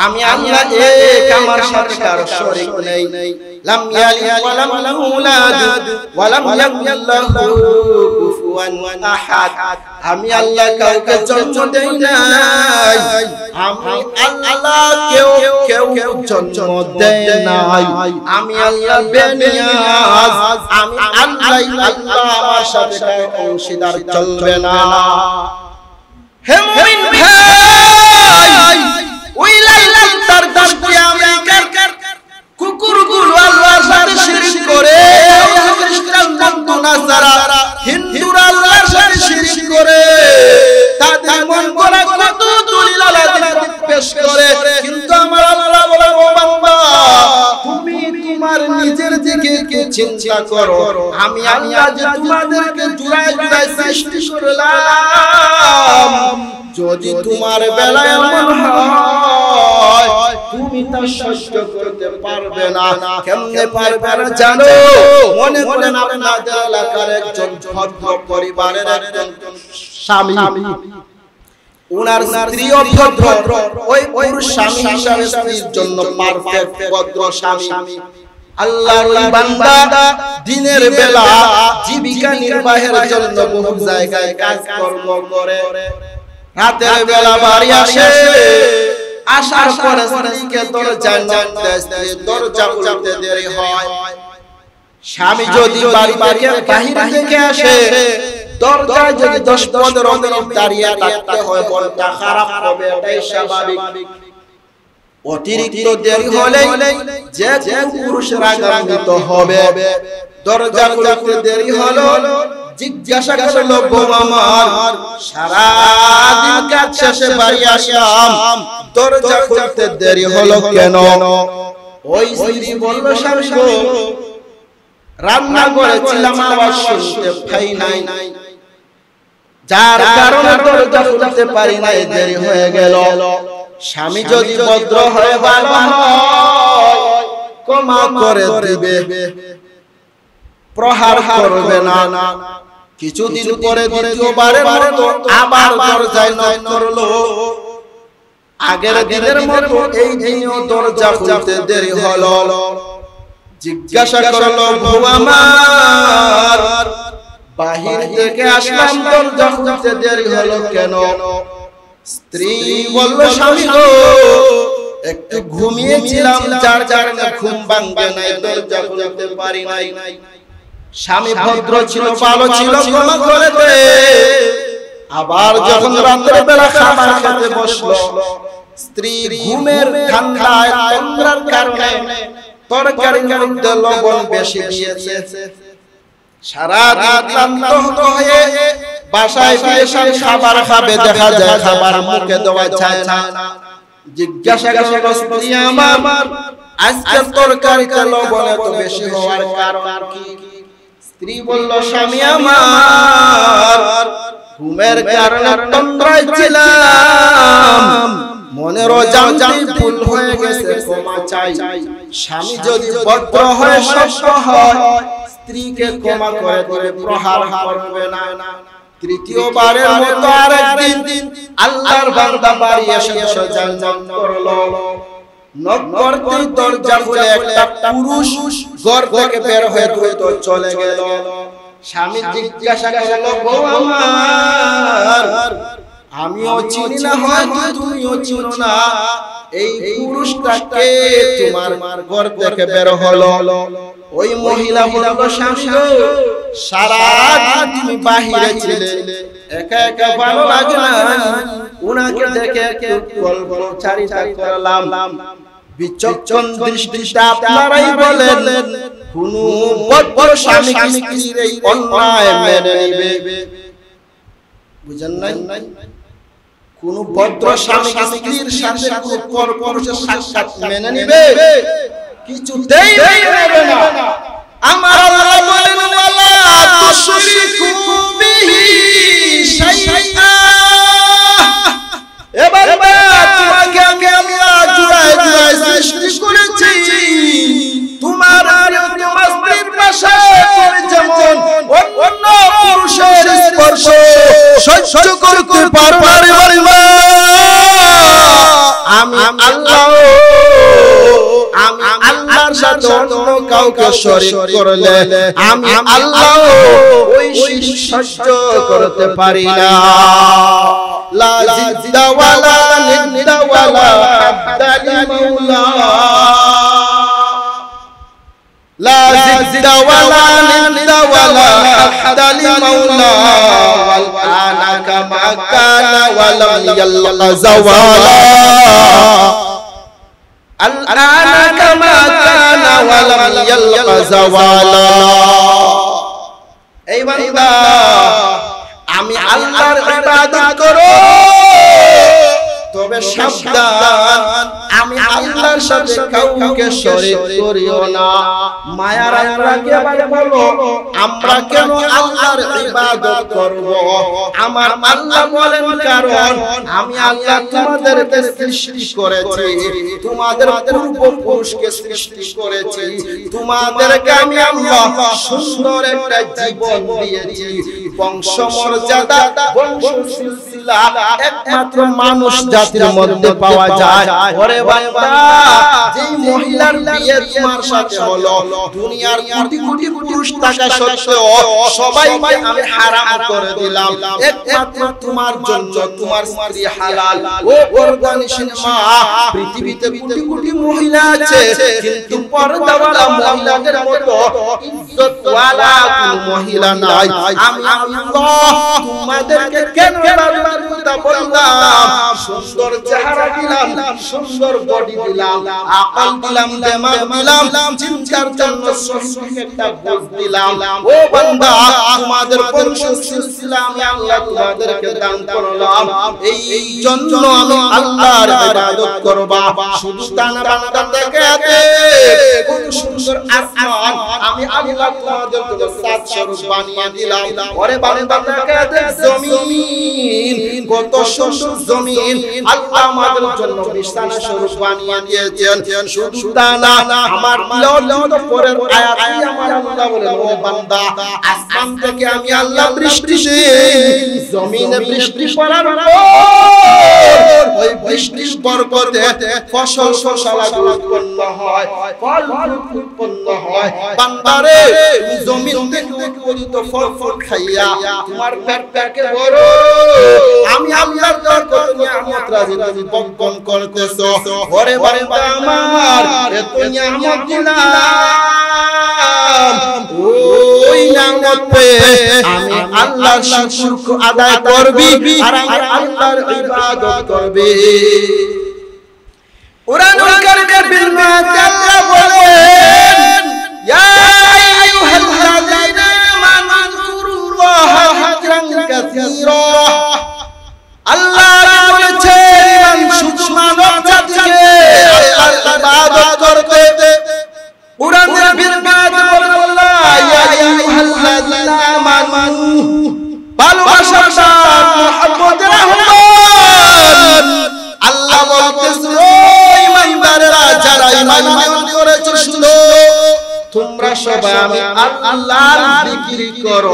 আমি আল্লাহ এক, আমার সাথে কারো শরীক নেই। লাম ইয়ালিদ ওয়া লাম ইউলাদ ওয়া লাম ইয়াকুল লাহু কুফুয়ান আহাদ। আমি আল্লাহ কাউকে জন্ম দেই নাই, আমি আল্লাহ কেউ জন্ম দেই নাই। আমি আল্লাহ বেনিয়াজ, আমি আল্লাহ, আমার সাথে কারো অংশীদার চলবে না। হে মুমিন ভাই, ওই লাইলাল তার কিয়ামতের কুকুরগুলো আল্লাহর সাথে শিরক করে, খ্রিস্টান বন্ধু নাসারা হিন্দুরা আল্লাহর সাথে শিরক করে, তাদের মন গড়া কত দলিল আল্লাহ পেশ করে। কিন্তু আমার আল্লাহ বলে, ও বান্দা, তুমি তোমার নিজের দিকে কি চিন্তা করো। আমি আল্লাহ যে তোমাদেরকে জোড়ায় জোড়ায় সৃষ্টি করলাম, যদি তোমার বেলায় এমন হয় তুমি তা সহ্য করতে পারবে না। কেমনে পারবে না জানো? মনে করেন আপনাদের এলাকার একজন ভদ্র পরিবারের একজন স্বামী, উনার স্ত্রীও ভদ্র, ওই পুরুষ স্বামী হিসাবে স্ত্রীর জন্য পারফেক্ট ভদ্র স্বামী। আল্লাহর বান্দা দিনের বেলা জীবিকা নির্বাহের জন্য বহু জায়গায় কাজকর্ম করে, রাতের বেলা বাড়ি আসে, আসার পরে স্ত্রীকে দরজায় নক দেয়, দরজা খুলতে দেরি হয়। স্বামী যদি বাড়ি থেকে বাহির থেকে আসে, দরজায় যদি 10-15 মিনিট দাঁড়িয়ে থাকতে হয়, মনটা খারাপ হবে, এটাই স্বাভাবিক। অতিরিক্ত দেরি হলে যে পুরুষ রাগান্বিত হবে। দরজা খুলতে দেরি হলো, জিজ্ঞাসা করলো, বউ আমার, সারাদিন কাজ শেষে বাড়ি আসলাম, দরজা খুলতে দেরি হলো কেন? ওই স্ত্রী বলল, স্বামী গো, রান্না করেছিলাম, আওয়াজ শুনতে পাই নাই, যার কারণে দরজা খুলতে পারি নাই, দেরি হয়ে গেল। স্বামী যদি ভদ্র হয়, ভালো হয়, ক্ষমা করে দিবে, প্রহার করবে না। কিছুদিন পরে দ্বিতীয়বারের মতো আবার দরজায় নক করলো। আগের দিনের মতো এই দিনও দরজা খুলতে দেরি হলো। জিজ্ঞাসা করলো, বউ আমার, বাহির থেকে আসলাম, দরজা খুলতে দেরি হলো কেন? স্ত্রী বলল, স্বামী গো, একটু ঘুমিয়েছিলাম, যার কারণে ঘুম ভাঙবে নাই, দরজা খুলতে পারি নাই। স্বামী ভদ্র ছিল, ভালো ছিল, ক্ষমা করে দে। আবার যখন রাতের বেলা খাবার খেতে বসলো, স্ত্রী ঘুমের ঠান্ডায় তন্দ্রার কারণে তরকারির মধ্যে লবণ বেশি দিয়েছে। সারা রাত ক্লান্ত হয়ে বাসায় এসে খাবার খাবে, দেখা যায় খাবার মুখে দেওয়া যায় না। জিজ্ঞাসা করলো, স্ত্রী আমার, আজকে তরকারিতে লবণ এত বেশি হওয়ার কারণ কি? স্ত্রী বলল, স্বামী আমার, ঘুমের কারণে তন্দ্রায় ছিলাম, মনের অজান্তে ভুল হয়ে গেছে, ক্ষমা চাই। স্বামী যদি ভদ্র হয়, সভ্য হয়, স্ত্রীকে ক্ষমা করে দিবে, প্রহার করবে না। তৃতীয়বারের মতো আরেকদিন আল্লাহর বান্দা বাড়ি এসে দরজা নক করলো। নক করতেই দরজা খুলে একটা পুরুষ ঘর থেকে বের হয়ে দ্রুত চলে গেল। স্বামী জিজ্ঞাসা করলো বউ আমার আমিও চিনি না হয়তো তুমিও চিনো না এই পুরুষটাকে তোমার ঘর থেকে বের হলো ওই মহিলা বলল স্বামী সারা দিন বাহিরে ছিলে একা একা ভালো লাগে না উনাকে দেখে গল্প চারিতা করলাম বিচক্ষণ দৃষ্টিতে আপনারাই বলেন কোন বড় স্বামী স্ত্রীর এই অন্যায় মেনে নিবে বুঝেন নাই কোন ভদ্র স্বামী স্ত্রীর সাথে কোন পরপুরুষের সাক্ষাৎ মেনে নিবে কিছুতেই নেবে না আমার আল্লাহ বলেন ওয়ালা তুশরিকু বিহি শাইআ এ বাবা তোমাকে আমি আল্লাহ জুড়ায় সৃষ্টি করেছি তোমার আর তোমার স্ত্রীর পাশে তুমি যেমন অন্য পুরুষের স্পর্শ সহ্য করতে পারবে না আমি আল্লাহর সাথে অন্য কাউকে শরীক করলে আমি আল্লাহ ওই সহ্য করতে পারি না লা জিদ্দা ওয়ালা নিদ্দা ওয়ালা হাদ্দা লিমাওলা لا زد ولا ند ولا حد لمولا والآن كما كان ولم يلق زوالا الآن كما كان ولم يلق زوالا এই বান্দা আমি আল্লাহর ইবাদত করো তবে সাবধান আমি আল্লাহর সাথে কাউকে শরীক করিও না মায়ার আল্লাহকে আবার বলো আমরা কেন আল্লাহর ইবাদত করব আমার আল্লাহ বলেন কারণ আমি আল্লাহ তোমাদেরকে সৃষ্টি করেছি তোমাদের পূর্বপুরুষকে সৃষ্টি করেছি তোমাদেরকে আমি আল্লাহ সুন্দর একটা জীবন দিয়েছি বংশমর্যাদা বংশ সিলসিলা একমাত্র মানুষ জাতির মধ্যে পাওয়া যায় ওরে বান্দা যেই মহিলার বিয়ে তোমার সাথে হলো দুনিয়ার কোটি কোটি পুরুষ থাকা সত্ত্বেও সবাইকে আমি হারাম করে দিলাম একমাত্র তোমার জন্য তোমার স্ত্রী হালাল ও পর্দানিশীল মা পৃথিবীতে কোটি কোটি মহিলা আছে কিন্তু পর্দাওয়ালা মহিলাদের মতো ইজ্জতওয়ালা কোনো মহিলা নাই আমি আল্লাহ তোমাদেরকে কেন বারবার কথা বললাম সুন্দর চেহারা দিলাম সুন্দর বডি দিলাম আকল দিলাম দিমাগ দিলাম চিন্তার জন্য সঠিক একটা বুঝ দিলাম ও বান্দা তোমাদের বংশ সিলসিলা আমি আল্লাহ তোমাদেরকে দান করলাম এই জন্য আমি আল্লাহর ইবাদত করবা শুধু তানা বান্দা দেখে কোন সুন্দর আসমান আমি আল্লাহ তোমাদেরকে সাত স্বরূপ বানিয়ে দিলাম ওরে বান্দা দেখে জমিন কত সুন্দর জমিন আল্লাহ আমাদের জন্য বিছানা স্বরূপ বানিয়ে দিয়েছেন শুধু তা না আমার ললিত পরের আয়াতে আমার আল্লাহ বলেন ও বান্দা আসমান থেকে আমি আল্লাহ বৃষ্টি দেই জমিনে বৃষ্টি পড়ার পর ওই বৃষ্টির বরকতে ফসল ফসলাগুলো উৎপন্ন হয় ফল উৎপন্ন হয় বান্দারে জমিন থেকে উৎপাদিত ফল খাইয়া তোমার পেটটাকে বড় আমি আল্লাহর দরবারে নিয়ামত রাজি তুমি বক্ষণ করতেছো ওরে বান্দা আমার এত নিয়ামত দিলাম ওই নিয়ামত পেয়ে আমি আল্লাহর শুকর আদায় করবি আর আমি আল্লাহর ইবাদত করবি কুরআনুল কারীমের বিলমাতে আল্লাহ বলেন ইয়া আইয়ুহাল্লাযীনা আমানু যকুরুল্লাহা যিকরান কাসীরা আল্লাহ বলেছেন শুধু মানব জাতিকে আল্লাহর ইবাদত করতে কুরআনের বিলমাতে বলেন আল্লাহ ইয়া আইয়ুহাল্লাযীনা আমানু ভালোবাসার সাথে মুহাম্মদ রহমান আল্লাহ বলতেছেন ও ঈমানদারেরা যারা ঈমান করেছো শুনো তোমরা সবাই আমি আল্লাহর জিকির করো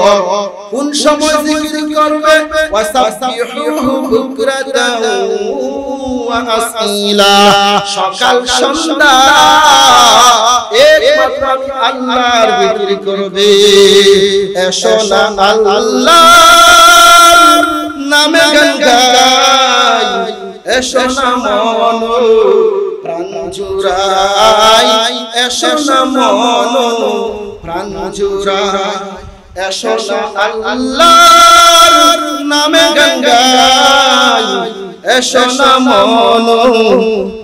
কোন সময় জিকির করবে ওয়াসাবিহুহু বুকরাতাও ওয়া আসীলা সকাল সন্ধ্যা একমাত্র আমি আল্লাহর জিকির করবে এসো না আল্লাহর নামে গান গাই এসো না মন প্রাণ জুড়াই এসো না মন প্রাণ জুড়াই এসো না আল্লাহর নামে গান গাই এসো না মন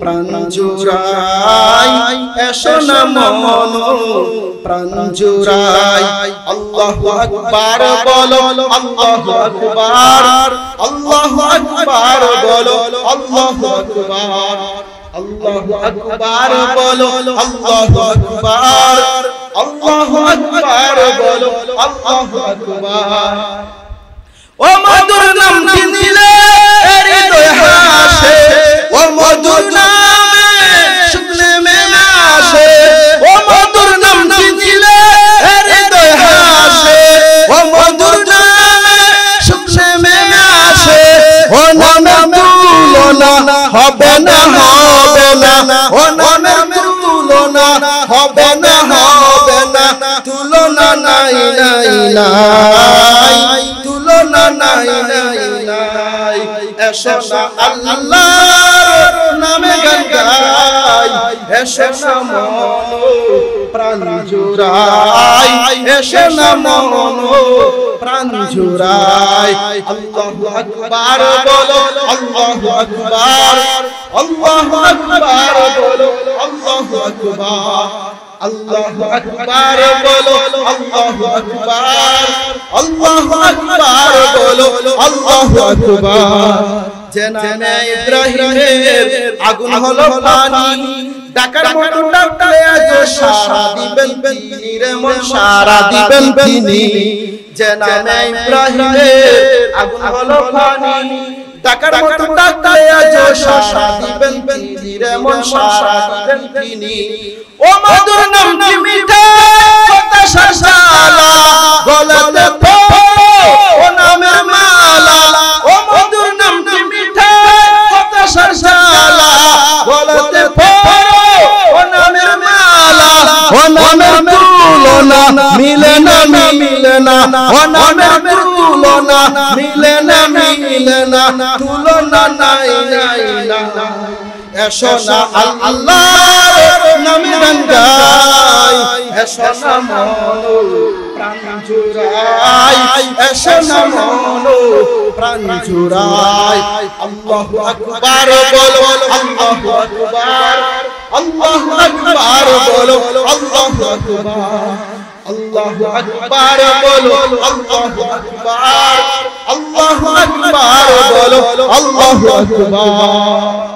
প্রাণ জুড়াই এসো না মন প্রাণ জুড়াই আল্লাহু আকবার বলো আল্লাহু আকবার আল্লাহু আকবার বলো আল্লাহু আকবার আল্লাহু আকবার বলো আল্লাহু আকবার আল্লাহু আকবার বলো আল্লাহু আকবার ও মধুর নাম নিলে হৃদয় হাসে ও মধুর নামে শুনলে মেলা আসে ও মধুর নাম নিলে হৃদয় হাসে ও মধুর নামে শুনলে মেলা আসে ও নামে তুলনা হবে না ও নামে তুলনা হবে না তুলনা নাই তুলনা নাই এসো না আল্লাহর নামে গান গাই এসো না মন প্রাণ জুড়াই এসো না মন প্রাণ জুড়াই আল্লাহু আকবার বলো আল্লাহু আকবার আল্লাহু আকবার বলো আল্লাহু আকবার আল্লাহু আকবার বলো আল্লাহু আকবার আল্লাহু আকবার বলো আল্লাহু আকবার যে নামে ইব্রাহিমের আগুন হলো পানি ডাকার মতো ডাকলে আজ সারা দিবেন তিনি রে মন সারা দিবেন তিনি যে নামে ইব্রাহিমের আগুন হলো পানি ডাকার মতো ডাকলে আজ সারা দিবেন তিনি রে মন সারা দিবেন তিনি ও মধুর নাম কি মিঠা কথা শালা গলাতে পড়ো ও নামের মালা ও মধুর নাম কি মিঠা কথা শালা গলাতে পড়ো ও নামের মালা ও নামের তুলনা মিলে না ও নামের তুলনা মিলে না তুলনা নাই এসো না আল্লাহর নামে গান গাই এসো না মন প্রাণ জুড়াই এসো না মন প্রাণ জুড়াই আল্লাহু আকবার বলো আল্লাহু আকবার আল্লাহু আকবার বলো আল্লাহু আকবার আল্লাহু আকবার বলো আল্লাহু আকবার আল্লাহু আকবার বলো আল্লাহু আকবার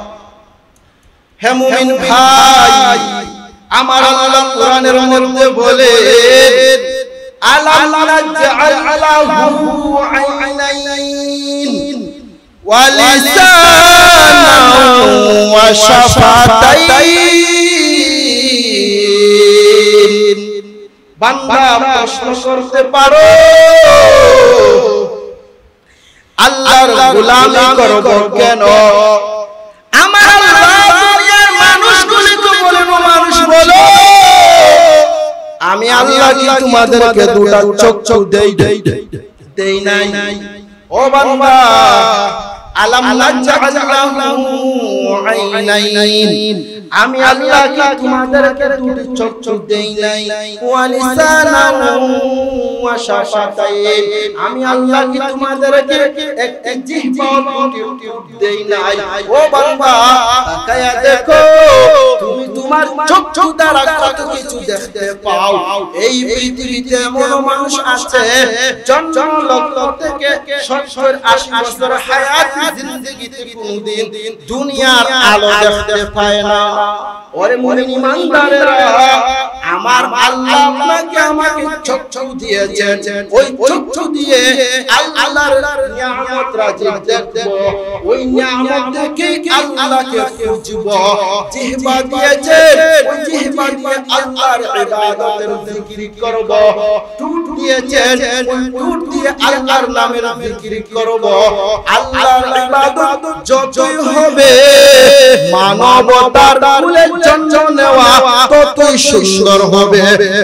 হে মুমিন ভাই আমার আল্লাহ কোরআনের মধ্যে বলে আলাম নাজআল লাহু আইনাইন ওয়া লিসানান ওয়া শাফাতাইন বান্দা প্রশ্ন করতে পারো আল্লাহর গোলামি করব কেন আমার আল্লাহ দুনিয়ার মানুষগুলিকে বলেন ও মানুষ বলো আমি আল্লাহ কি তোমাদেরকে দুটো চক্ষু দেই নাই ও বান্দা আলাম নাজআল লাহু আইনাইন আমি আল্লাহ কি তোমাদেরকে দুটো চক্ষু দেই নাই ওয়া লিসানান ওয়া শাফাতাইন আমি আল্লাহ কি তোমাদেরকে একটি জিহ্বা দেই নাই ও বান্দা তাকায়া দেখো তুমি তোমার চক্ষু দ্বারা কত কিছু দেখতে পাও এই পৃথিবীতে এমন মানুষ আছে জন্ম লগ্ন থেকে 70-80 বছর হায়াত জিন্দেগিতে কোনদিন দুনিয়ার আলো দেখতে পায় না ওরে মুমিন ইমানদারেরা আমার আল্লাহ আপনাকে আমাকে চক্ষু দিয়েছে দিয়েছেন ওই চক্ষু দিয়ে আল্লাহর নিয়ামত রাজি দেখব ওই নিয়ামত দেখে আল্লাহকে খুঁজব জিহ্বা দিয়েছেন ওই জিহ্বা দিয়ে আল্লাহর ইবাদতের জিকির করব ঠোঁট দিয়েছেন ওই ঠোঁট দিয়ে আল্লাহর নামের জিকির করব আল্লাহর ইবাদত যতই হবে মানবতার মূলের জন্য নেওয়া ততই সুন্দর হবে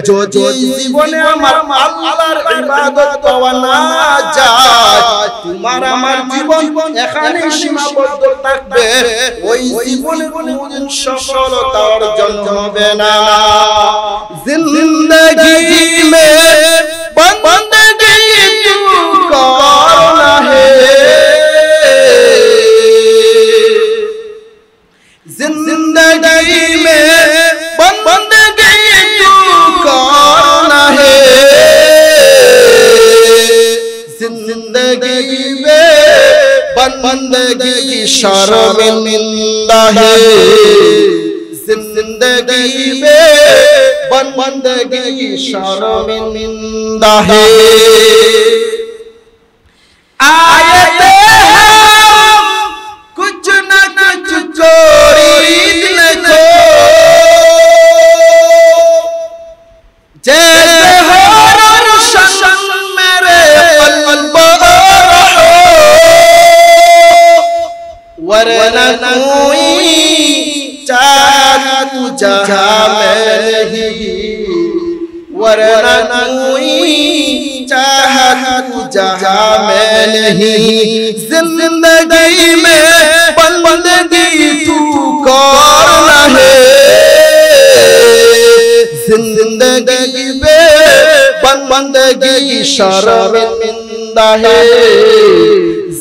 যদি জীবনে আমার আল্লাহর ইবাদত পাওয়া না যায় তোমার আমার জীবন এখানে সীমাবদ্ধ থাকবে ওই জীবনে কোনদিন সফলতা অর্জন হবে না জিন্দেগি মে বন্দगी तू करना है जिंदगी में बंदगी तू करना है जिंदगी में बंदगी शर्मिंदा है जिंदगी में बंदगी शर्मिंदा है आए थे हम कुछ न कुछ खरीदने को जैसे हो रोशन मेरे कल्ब रहो वरना कोई चाहत जहां में नहीं वरना कोई चाहत जहां में नहीं जिंदगी में बंदगी तू करना है जिंदगी में बंदगी शर्मिंदा है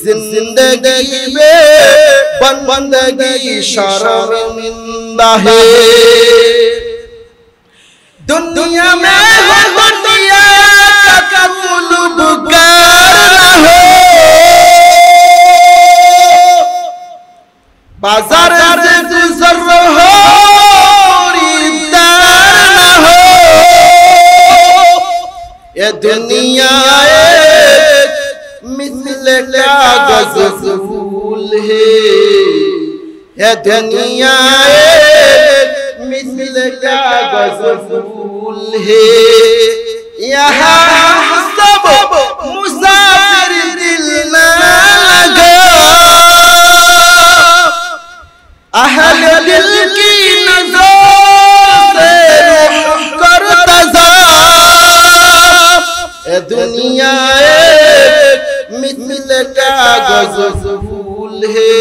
जिंदगी में बंदगी शर्मिंदा है दुनिया में हो दिया का तलबगार हो बाजार से गुजर हो खरीदार न हो ये दुनिया एक मिसल कागज फूल है ये दुनिया एक मिसल कागज फूल है यहाँ सब मुसाफिर दिल न लगा अहले दिल की नजर से रुख कर तज़ा ये दुनिया एक मिसल कागज फूल है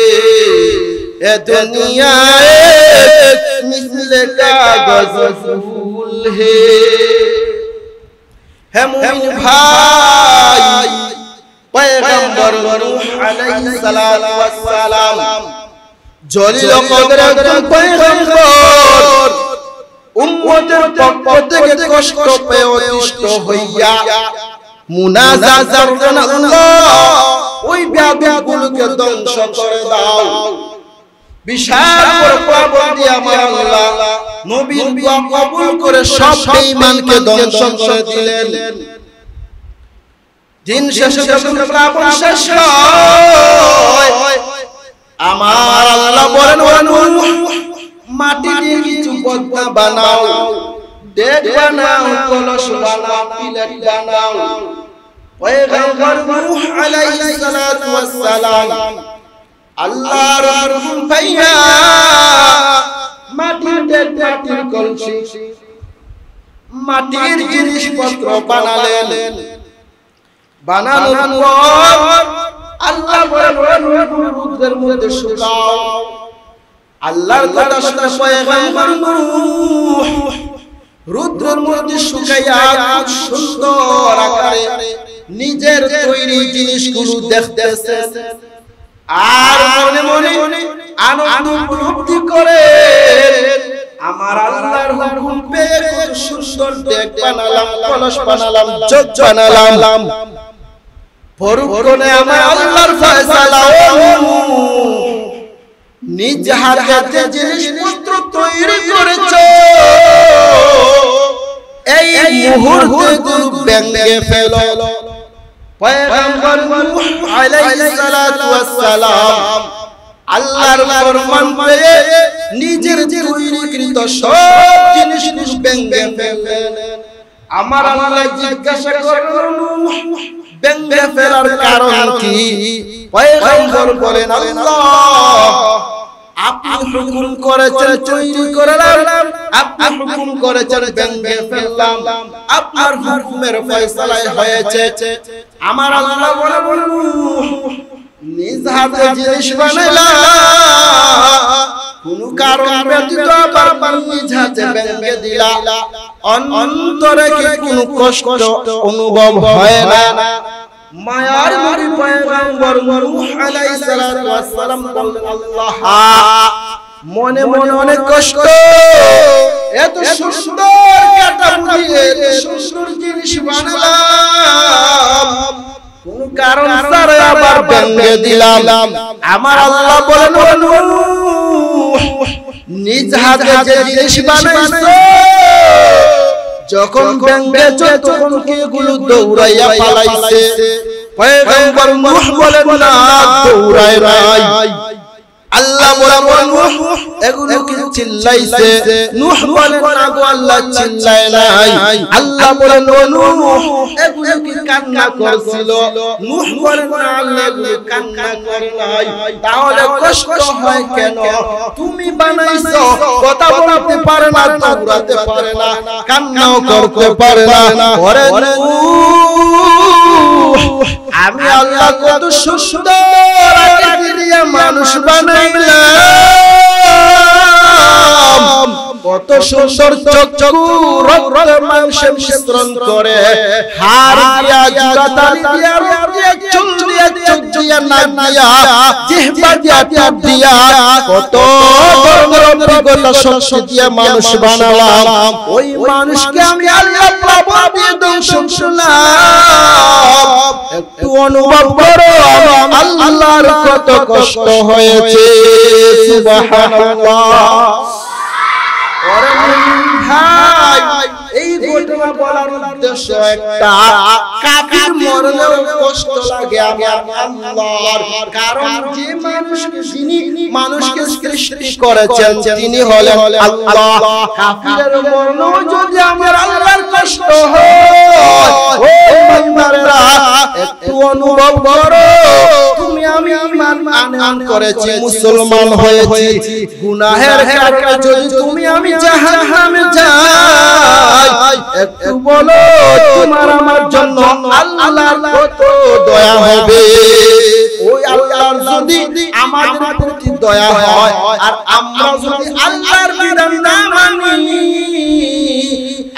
ये दुनिया एक मिसल कागज फूल है मोमिन भाई पैगंबर नूह अलैहिस्सलाम वस्सलाम জলিল কদর একজন পয়গম্বর উম্মতের পক্ষ থেকে কষ্ট পেয়ে অতিষ্ঠ হইয়া মুনাজাত করলেন আল্লাহ ওই বেয়াদবগুলোকে ধ্বংস করে দাও বিশাল প্রভাব দিয়ে আমার আল্লাহ নবীর দোয়া কবুল করে সব বেঈমানকে ধ্বংস করে দিলেন দিন শেষে যখন প্লাবন শেষ হয় আমার আল্লাহ বলেন মাটি দিয়ে কিছু পদ্মা বানাও ডেক বানাও কলস বানাও প্লেট বানাও পয়গম্বর নূহ আলাইহিস সালাতু ওয়াস সালাম আল্লাহর হুকুম পাইয়া মাটির ডেক মাটির কলসি মাটির জিনিসপত্র বানালেন বানানোর পর আল্লাহ বলেন রুদ্রের মধ্যে শুকাও আল্লাহর কথা শুনে পয়গম্বর নূহ রুদ্রের মধ্যে শুকাইয়া সুন্দর আকারে নিজের তৈরি জিনিসগুলো দেখতেছেন আর মনে মনে আনন্দ উপলব্ধি করে আমার আল্লাহর হুকুম পেয়ে কত সুন্দর ডেক বানালাম কলস বানালাম জগ বানালাম পরক্ষণে আমার আল্লাহর ফয়সালা নিজ হাতে জিনিসপত্র তৈরি করেছো এই মুহূর্তে গুরু ভেঙে ফেল। পয়গম্বর নূহ আলাইহিস সালাতু ওয়াস সালাম আল্লাহর ফরমান পেয়ে নিজের তৈরিকৃত সব জিনিস ভেঙে ফেললেন। আমার আল্লাহ জিজ্ঞাসা করলেন, ভেঙে ফেলার কারণ কি? পয়গম্বর বলেন, আল্লাহ আপনি হুকুম করেছেন তৈরি করলাম, আপনি হুকুম করেছেন ভেঙে ফেললাম, আপনার হুকুমের ফয়সালা হয়েছে। আমার আল্লাহ বলেন, নিজ হাতে জিনিস বানাইলাম, কোন কারণ ব্যতীত আবার নিজ হাতে ভেঙে দিলা, অন্তরে কি কোনো কষ্ট অনুভব হয় না? মায়ার নবী পয়গম্বর নূহ আলাইহিস সালাতু ওয়াস সালাম বললেন, আল্লাহ মনে মনে অনেক কষ্ট, এত সুন্দর কাঠামো দিয়ে এত সুন্দর জিনিস বানালাম, কোন কারণ ছাড়া আবার ভেঙে দিলাম। আমার আল্লাহ বলেন, নূহ নিজ হাতে যে জিনিস বানাইছো, যখন ভেঙেছো তখন কি এগুলো দৌড়াইয়া পালাইছে? পয়গম্বর নূহ বলেন, না, দৌড়ায় নাই। আল্লাহ বলেন, নূহ এগুলো কি চিল্লাইছে? নূহ বলেন, না গো আল্লাহ, চিল্লায় নাই। আল্লাহ বলেন, নূহ এগুলো কি কান্না করছিল? নূহ বলেন, না আল্লাহ, এগুলো কান্না করে নাই। তাহলে কষ্ট হয় কেন? তুমি বানাইছো, কথা বলতে পারে না, দৌড়াতে পারে না, কান্নাও করতে পারে না। ওরে নূহ, আমি আল্লাহ কত সুন্দর আকৃতি দিয়ে মানুষ বানাইলাম, কত সুন্দর চক্ষু রক্ত মাংসের মিশ্রণ করে, হাড় দিয়া জুড়াতালি দিয়া রূপ দিয়া চুল দিয়া চোখ দিয়া নাক দিয়া জিহ্বা দিয়া ঠোঁট দিয়া কত ধরনের অভিজ্ঞতা শক্তি দিয়ে মানুষ বানালাম। ওই মানুষকে আমি আল্লাহ পাবো দিয়ে ধ্বংস করলাম। একটু অনুভব করো আল্লাহর কত কষ্ট হয়েছে। সুবহানাল্লাহ। ওরে ভাই, এই ঘটনা বলার উদ্দেশ্য একটা, কাফির মরলেও কষ্ট লাগে আমার আল্লাহর, কারণ যে মানুষকে সৃষ্টি করেছেন তিনি হলেন আল্লাহ। কাফিরের মরলেও যদি আমার আল্লাহর কষ্ট হয়, ও বান্দারা একটু অনুভব করো, তুমি আমি ঈমান আনয়ন করেছি, মুসলমান হয়েছি, গুনাহের কারণে যদি তুমি আমি জাহান্নামে যাই, একটু বলো তোমার আমার জন্য আল্লাহর কত দয়া হবে। ওই আল্লাহর যদি আমাদের প্রতি দয়া হয় আর আমরা যদি আল্লাহর বিধান না মানি,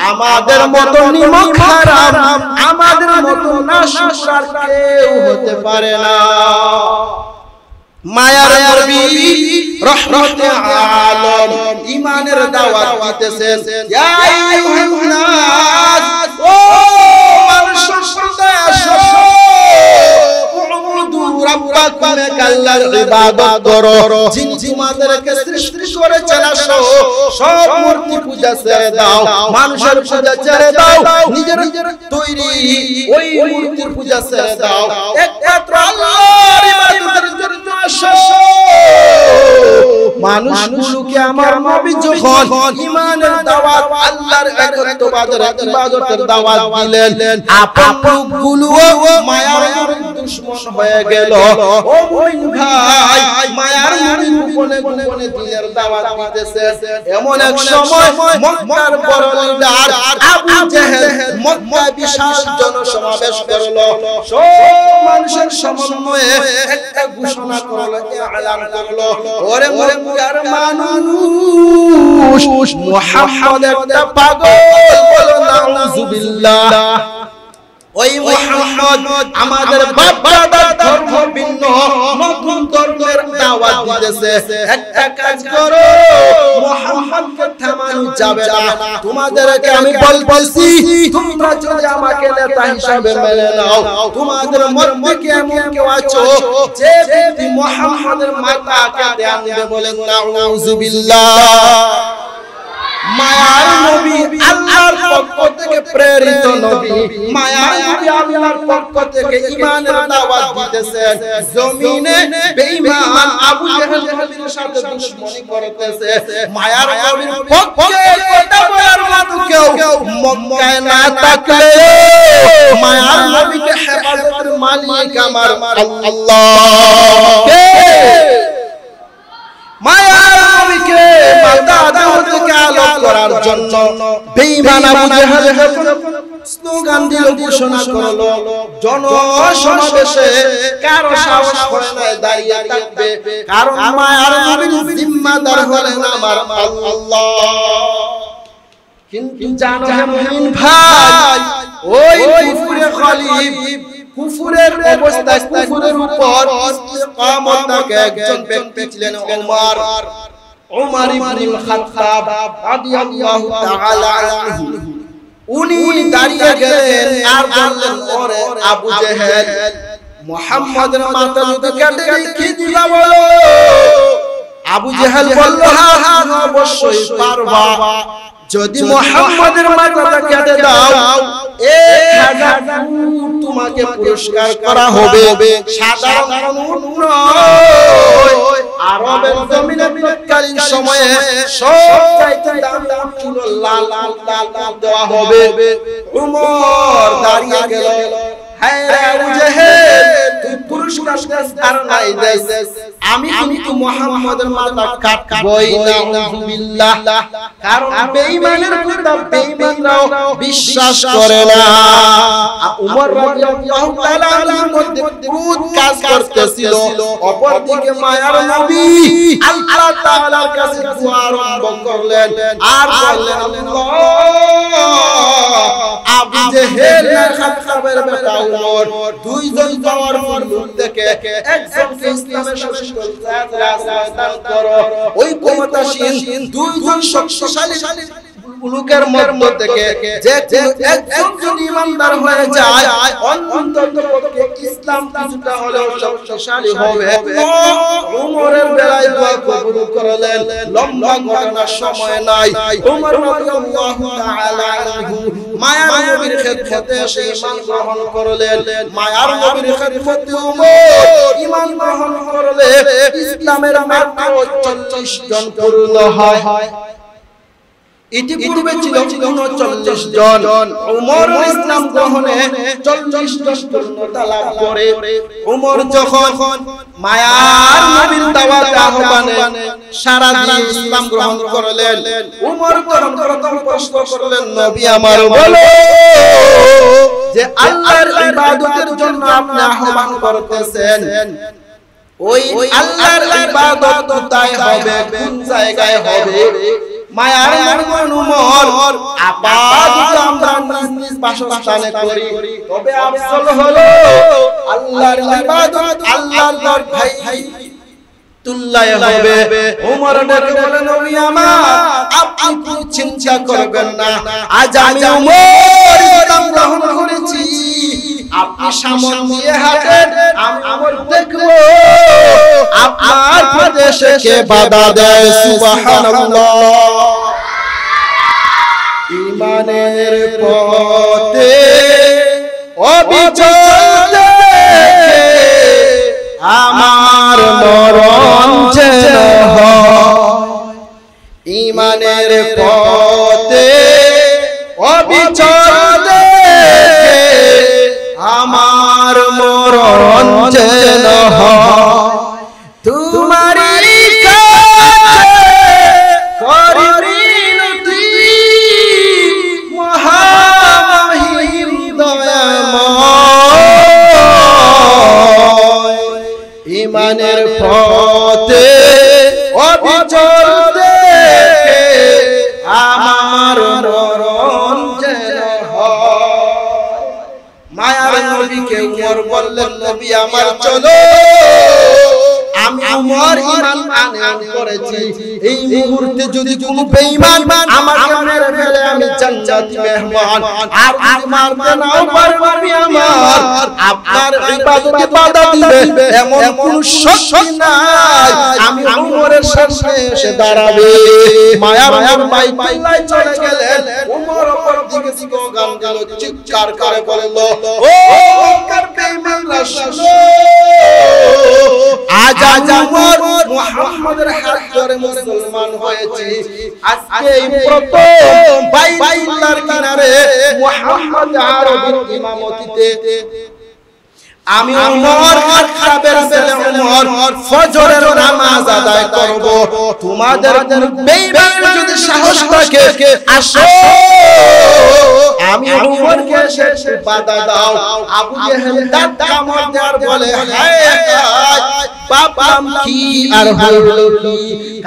আমাদের মত নিমক হারাম, আমাদের মত নাশকর কেউ হতে পারে না। মায়ার নবী রহমতে আলম ঈমানের দাওয়াত দিতেছেন, ইয়া আইয়ুহান নাস, ও মানুষ সম্প্রদায় আসো, উবুদু রাব্বাকুম, আল্লাহর ইবাদত করো, যিনি তোমাদেরকে সৃষ্টি করেছেন। আসো, সব মূর্তি পূজা ছেড়ে দাও, মানুষের পূজা ছেড়ে দাও, নিজের তৈরি ওই মূর্তির পূজা ছেড়ে দাও, একমাত্র আল্লাহর ইবাদতের জন্য আসো। মানুষগুলোকে আমার নবী যখন ঈমানের দাওয়াত, আল্লাহর একত্ববাদের ইবাদতের দাওয়াত দিলেন, আপন লোকগুলোও মায়ার দুশমন হয়ে গেল। ও মুমিন ভাই, মায়ার গোপনে গোপনে দিনের দাওয়াত দিতেছে। এমন এক সময় মক্কার বড় লিডার আবু জেহেল মক্কায় বিশাল জনসমাবেশ করলো, সব মানুষের সমন্বয়ে একটা ঘোষণা করলো, এলান করলো, ওরে মক্কার মানুষ, মুহাম্মদ একটা পাগল, বলো নাউযুবিল্লাহ। ওই মুহাম্মদ আমাদের বাপ দাদার ধর্ম ভিন্ন, নতুন ধর্মের দাওয়াত দিতেছে। একটা কাজ করো, মুহাম্মদকে থামানো যাবে না। তোমাদেরকে আমি বলছি, তোমরা যদি আমাকে নেতা হিসাবে মেনে নাও, তোমাদের মধ্যে কি এমন কেউ আছো যে ব্যক্তি মুহাম্মদের মাথাকে ধ্যান দিবে? বলেন নাউযুবিল্লাহ। মায়ার নবী আল্লাহর পক্ষ থেকে প্রেরিত নবী, মায়ার নবী আল্লাহর পক্ষ থেকে ঈমানের দাওয়াত দিতেছেন। জমিনে বেঈমান আবু জেহেল নবীর সাথে দুশমনি করতেছে। মায়ার নবীর পক্ষে কথা বলার মতো কেউ মক্কায় না থাকলে মায়ার নবীকে হেফাজতের মালিক আমার আল্লাহ। মায়ার নবীকে মাথা থেকে আলোক করার জন্য বেঈমান আবু জেহেল স্লোগান দিল, ঘোষণা করলো, জনসমাবেশে কারো সাহস হয় না দাঁড়িয়ে থাকবে, কারণ মায়ার নবীর জিম্মাদার হলেন আমার আল্লাহ। কিন্তু জানো হে মুমিন ভাই, ওই কুফরে খলিফ, কুফরের অবস্থায়, কুফরের উপর ইস্তিকামত রাখা একজন ব্যক্তি ছিলেন ওমর ইবনুল খাত্তাব রাদিয়াল্লাহু তাআলা আনহু। উনি দাঁড়িয়ে গেলেন আর বললেন, ওরে আবু জেহেল, মুহাম্মাদের মাথা যদি কেটে কি দিবা বলো? আবু জেহেল বলল, হ্যাঁ হ্যাঁ অবশ্যই পারবা, যদি মুহাম্মাদের মাথাটা কেটে দাও 1000 উট তোমাকে পুরস্কার করা হবে। সাধারণ উট নয়, আরবের জমিনে তৎকালীন সময়ে সবচাইতে দামি উট ছিল লাল লাল দেওয়া হবে। ওমর দাঁড়িয়ে গেল, হ্যাঁ আবু জেহেল, তুই পুরস্কার দেস আর নাই দেস, আমি কিন্তু মুহাম্মাদের মাথা কাটবই না, নাউযুবিল্লাহ। কারণ বেঈমানের কথা বেঈমানরাও বিশ্বাস করে না। ওমর রাদিয়াল্লাহু তাআলা আনহুর মধ্যে ক্রোধ কাজ করতেছিল, অপরদিকে মায়ার নবী আল্লাহ তাআলার কাছে দোয়া আরম্ভ করলেন আর বললেন, আল্লাহ, আবু জেহেল আর খাত্তাবের বেটা ওমর দুইজন যাওয়ার পর থেকে একজনকে ইসলামের সাথে দান করো। ওই ক্ষমতাসীন দুইজন শক্তিশালী লোকের মধ্য থেকে যে একজন যদি ইমানদার হয়ে যায়, অন্তত ইসলাম কিছুটা হলেও শক্তিশালী হবে। ওমরের বেলায় দোয়া কবুল করলেন। লম্বা ঘটনার সময় নাই, ওমর রাদিয়াল্লাহু তাআলা আনহু মায়ার নবীর খেদমতে এসে ঈমান গ্রহণ করলেন। মায়ার নবীর খেদমতে ওমর ঈমান গ্রহণ করলে ইসলামের মাত্র 40 জন পূর্ণ হয়। ইতিপূর্বে ছিল 39 জন। ওমর ইসলাম গ্রহণে 40 জন পূর্ণতা লাভ করে। ওমর যখন মায়ার নবীর দাওয়াতে আহ্বানে সারা দিয়ে ইসলাম গ্রহণ করলেন, ওমর প্রথম প্রশ্ন করলেন, নবী আমার বলো যে আল্লাহর ইবাদতের জন্য আপনি আহ্বান করতেছেন, ওই আল্লাহর ইবাদত কোথায় হবে, কোন জায়গায় হবে? মায়ার ওমর, আপাতত আমরা নিজ বাসস্থানে করি, তবে আফসল হলো আল্লাহর ইবাদত আল্লাহর দরবারে তুল্লায় হবে। ওমর ডেকে বলে, নবী আমার, আপনি চিন্তা করবেন না, আজ আমি ওমর ইসলাম গ্রহণ করেছি, আপনি সামনে দিয়ে হাঁটেন, আমি ওমর দেখব আপনার প্রদেশে কে বাধা দেয়। সুবহানাল্লাহ। ঈমানের পথে অবিচল দেখে আমার মরণ যেন হয়। ঈমানের পথে অবিচল দেখে আমার মরণ যেন হয়। তোমারই কাছে করি মিনতি মহামহিম দয়াময়। ঈমানের পথে অবিচল দেখে আমার মরণ যেন হয়। মায়ার নবীকে ওমর বললেন, নবী আমার চলো, আমি উমর ঈমান আনয়ন করেছি এই মুহূর্তে যদি কোনো বেঈমান আমাকে মেরে ফেলে আমি জান্নাতি মেহমান আর যদি মারতে নাও পারবি আমার আপনার ইবাদতে বাধা দিবে এমন কোন শক্তি নাই আমি উমরের সামনে এসে দাঁড়াবে মায়ার বাইতুল্লাহ চলে গেলেন উমর উপর দিকে স্লোগান দিল চিৎকার করে বলল ও মক্কার বেঈমানরা শুনো আজ উমর মুহাম্মদের হাত ধরে মুসলমান হয়েছে আজকে এই প্রথম বাইতুল্লাহর কিনারে মুহাম্মদ আরবির ইমামতিতে আমি উমর আর খাবের ছেলে উমর ফজরের নামাজ আদায় করব তোমাদের বেঈমান যদি সাহস থাকে আসো আমি উমরকে এসে বাধা দাও আবু জেহেল দাঁত কামড় দেওয়ার বলে হায় বাপলাম কি আর হলো কি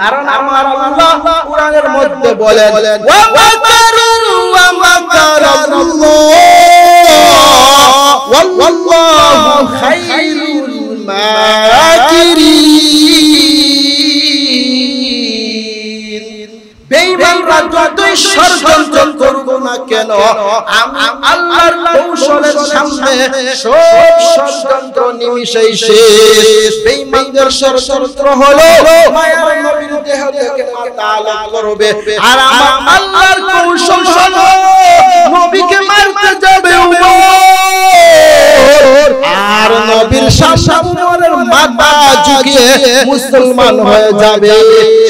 কারণ আমার আল্লাহ কোরআনের মধ্যে বলেন ওয়া মাকারু ওয়া মাকারাল্লাহ ওয়াল্লাহু খায়রুল মাকিরিন বেঈমানরা যতই ষড়যন্ত্র করুক না কেন আমি আল্লাহর কৌশলের সামনে সব ষড়যন্ত্র নিমিষেই শেষ বেঈমানদের ষড়যন্ত্র হলো মায়ার নবীর দেহ থেকে মাথা আলাদা করবে আর আমার আল্লাহর কৌশল হলো নবীকে মারতে যাবে উমর আর নবীর সামনে উমরের মাথা ঝুঁকিয়ে মুসলমান হয়ে যাবে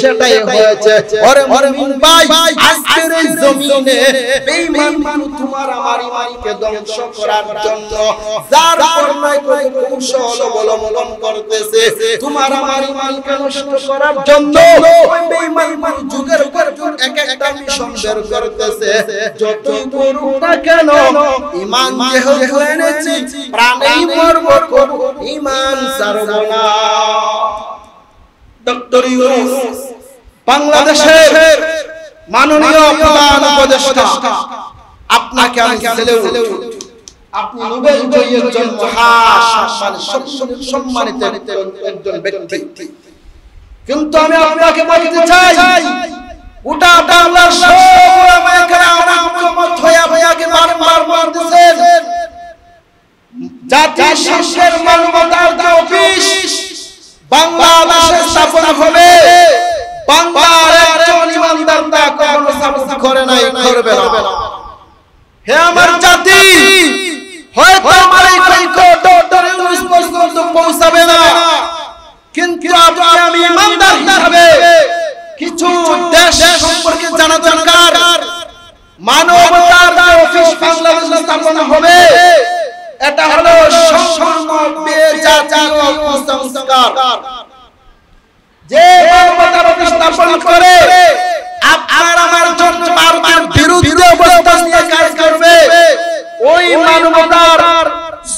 সেটাই হয়েছে ওরে মুমিন ভাই আজকের এই জমিনে বেঈমান মানুষ তোমার আমার ঈমানকে ধ্বংস করার জন্য যার পরনায় কোন কৌশল অবলম্বন করতেছে তোমার আমার ঈমানকে নষ্ট করার জন্য ওই বেঈমান মানুষ যুগের পর যুগ এক একটা মিশন বের করতেছে যতই করুক না কেন ঈমান যেহেতু এনেছি প্রাণেই মরব ঈমান ছাড়ব না ডক্টর ইউনূস বাংলাদেশের মাননীয় প্রধান উপদেষ্টা আপনাকে আমি ছেলে আপনি নোবেল জয়ীর জন্য সম্মানিত একজন ব্যক্তি কিন্তু আমি আপনাকে বলতে চাই ওটা বাংলার সব ওলামায়ে কেরাম ঐক্যমত হয়ে আপনাকে বারবার বলতেছেন জাতিসংঘের মানবতার অফিস বাংলাদেশে স্থাপন হবে বাংলার একজন ইমানদার তা কখনো স্থাপন করে নাই করবে না হে আমার জাতি হয়তো আমার এই ডক্টর ইউনূস পর্যন্ত পৌঁছাবে না কিন্তু আপনি আমি ইমানদার হিসাবে কিছু দেশ সম্পর্কে জানা দরকার মানবতার অফিস বাংলাদেশে স্থাপন হবে এটা হলো সম্পূর্ণ বেজাতীয় কুসংস্কার যে মানবতার অফিস স্থাপন করে আপনার আমার জন্য ভারতের বিরুদ্ধে অবস্থান নিয়ে কাজ করবে ওই মানবতার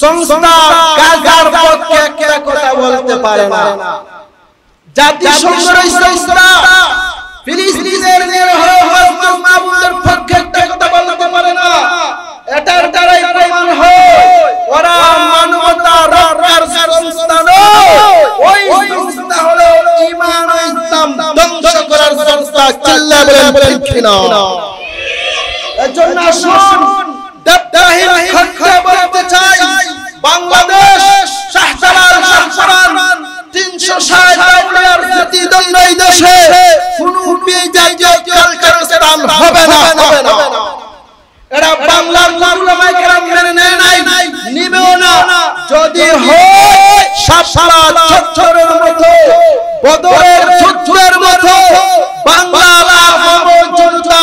সংস্থা গাজার পক্ষে একটা কথা বলতে পারে না জাতিসংঘের সংস্থা ফিলিস্তিনের নিরীহ মানবতার পক্ষে একটা কথা বলতে পারে না এটার দ্বারাই প্রমাণ হয় ওরা মানবতার রক্ষার সংস্থা নয় ওই সংস্থা হলো ঈমান ও ইসলাম ধ্বংস করার সংস্থা চিল্লা বলেন ঠিক না এজন্য আসুন দাপ্তাহির খতকে বলতে চাই বাংলাদেশ শাহজালাল শাহজালাল 360 আউলিয়ার প্রতিদ্বন্দ্বী এই দেশে কোনো বেজাতীয় কালচারাল হবে না এরা বাংলার উলামায়ে কেরাম মেনে নেয় নাই নিবেও না যদি হয় সাফারা চত্বরের মতো বদরের যুদ্ধের মতো বাংলার আওয়াম জনতা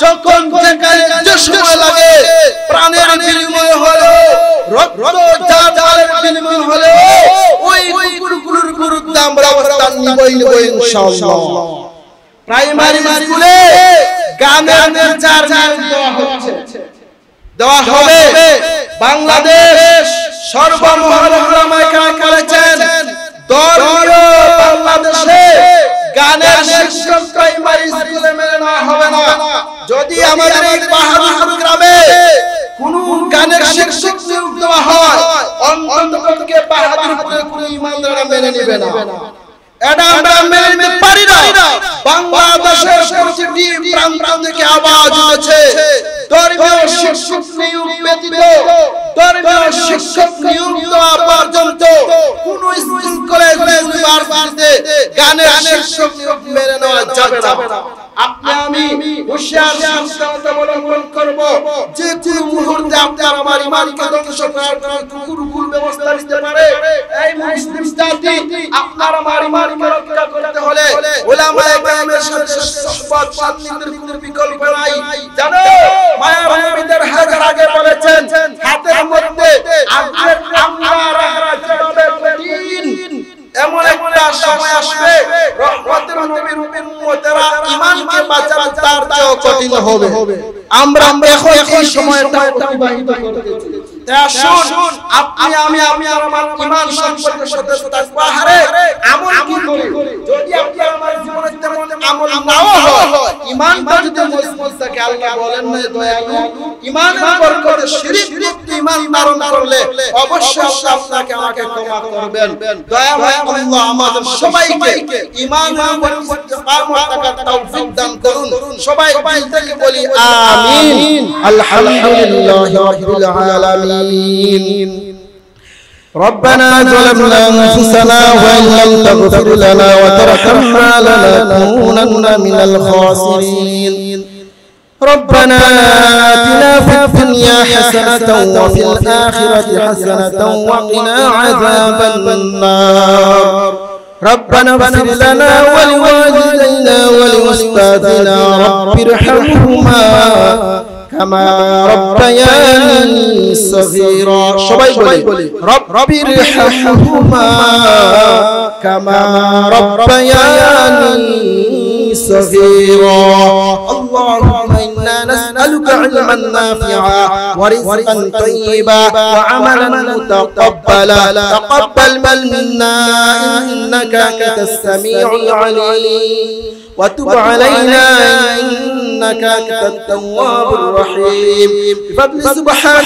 যখন যেখানে যে সময় লাগে প্রাণের বিনিময় হলো রক্ত জানের বিনিময় হলো ওই কুকুরগুলোর বিরুদ্ধে আমরা অবস্থান নিবই ইনশাআল্লাহ প্রাইমারি স্কুলে গানের চার্জার দেওয়া হবে বাংলাদেশ সর্বমহল উলামায়ে কেরাম করেছেন ধর্মীয় বাংলাদেশে গানের শিক্ষক প্রাইমারি স্কুলে মেনে নেওয়া হবে না যদি আমাদের এই পাহাড়ি গ্রামে কোনো গানের শিক্ষক নিয়োগ দেওয়া হয় অন্ততপক্ষে বাহাদুরপুরে কোনো ইমানদাররা মেনে নেবে না। এটা আমরা মেনে নিতে পারি না। বাংলাদেশের প্রতিটি প্রান্ত থেকে আওয়াজ উঠেছে ধর্মীয় শিক্ষক নিয়োগ ব্যতীত ধর্মীয় শিক্ষক নিয়োগ দেওয়া পর্যন্ত কোন স্কুল কলেজ ইউনিভার্সিটিতে গানের শিক্ষক নিয়োগ মেনে নেওয়া যাবে না। আপনি আমি হুঁশিয়ার সাবধানতা অবলম্বন করব যে কোন মুহূর্তে আপনার আমার ইমানকে ধ্বংস করার কুকুর ব্যবস্থা নিতে পারে। এই মুসলিম জাতি আপনার আমার ইমানকে রক্ষা করতে হলে উলামায়ে কেরামের সাথে সুহবত সান্নিধ্যের কোনো বিকল্প নাই। জানো মায়ার নবীদের হাজার আগে বলেছেন হাতের মধ্যে আগুনের আঙ্গার রাখা কঠিন। এমন একটা সময় আসবে রহমতের নবীর উম্মতেরা ঈমানকে বাঁচানো তার চেয়েও কঠিন হবে। আমরা এখন এই সময়টা অতিবাহিত করতেছি। আসুন আপনি আমি আমার ঈমান সম্পর্কে সতর্ক থাকবো। আরে আমল কি করি? যদি আপনি আমার জীবনে তেমন আমল নাও হয়, ঈমানটা যদি মজবুত থাকে, আল্লাহ বলেন না দয়ালু ঈমানের বরকতে শিরক মুক্ত ঈমান ধারণ করলে অবশ্যই আল্লাহ আপনাকে আমাকে ক্ষমা করবেন। দয়াময় আল্লাহ আমাদের সবাইকে ঈমানের উপর ইস্তেকামত থাকার তৌফিক দান করুন। সবাই দিল থেকে বলি আমিন। আলহামদুলিল্লাহি রাব্বিল আলামিন। ربنا ظلمنا أنفسنا وإن لم تغفر لنا وترحمنا لنكونن من الخاسرين. ربنا آتنا في الدنيا حسنة وفي الآخرة حسنة وقنا عذاب النار. ربنا اغفر لنا ولوالدينا ولأستاذنا رب ارحمهما كما ربياني صغيرا. সবাই বলি رب ارحمهما كما ربياني صغيرا. اللهم إنا نسألك علما نافعا ورزقا طيبا وعملا متقبلا. تقبل منا إنك أنت السميع العليم وتب علينا إنك أنت التواب الرحيم. بفضل سبحانك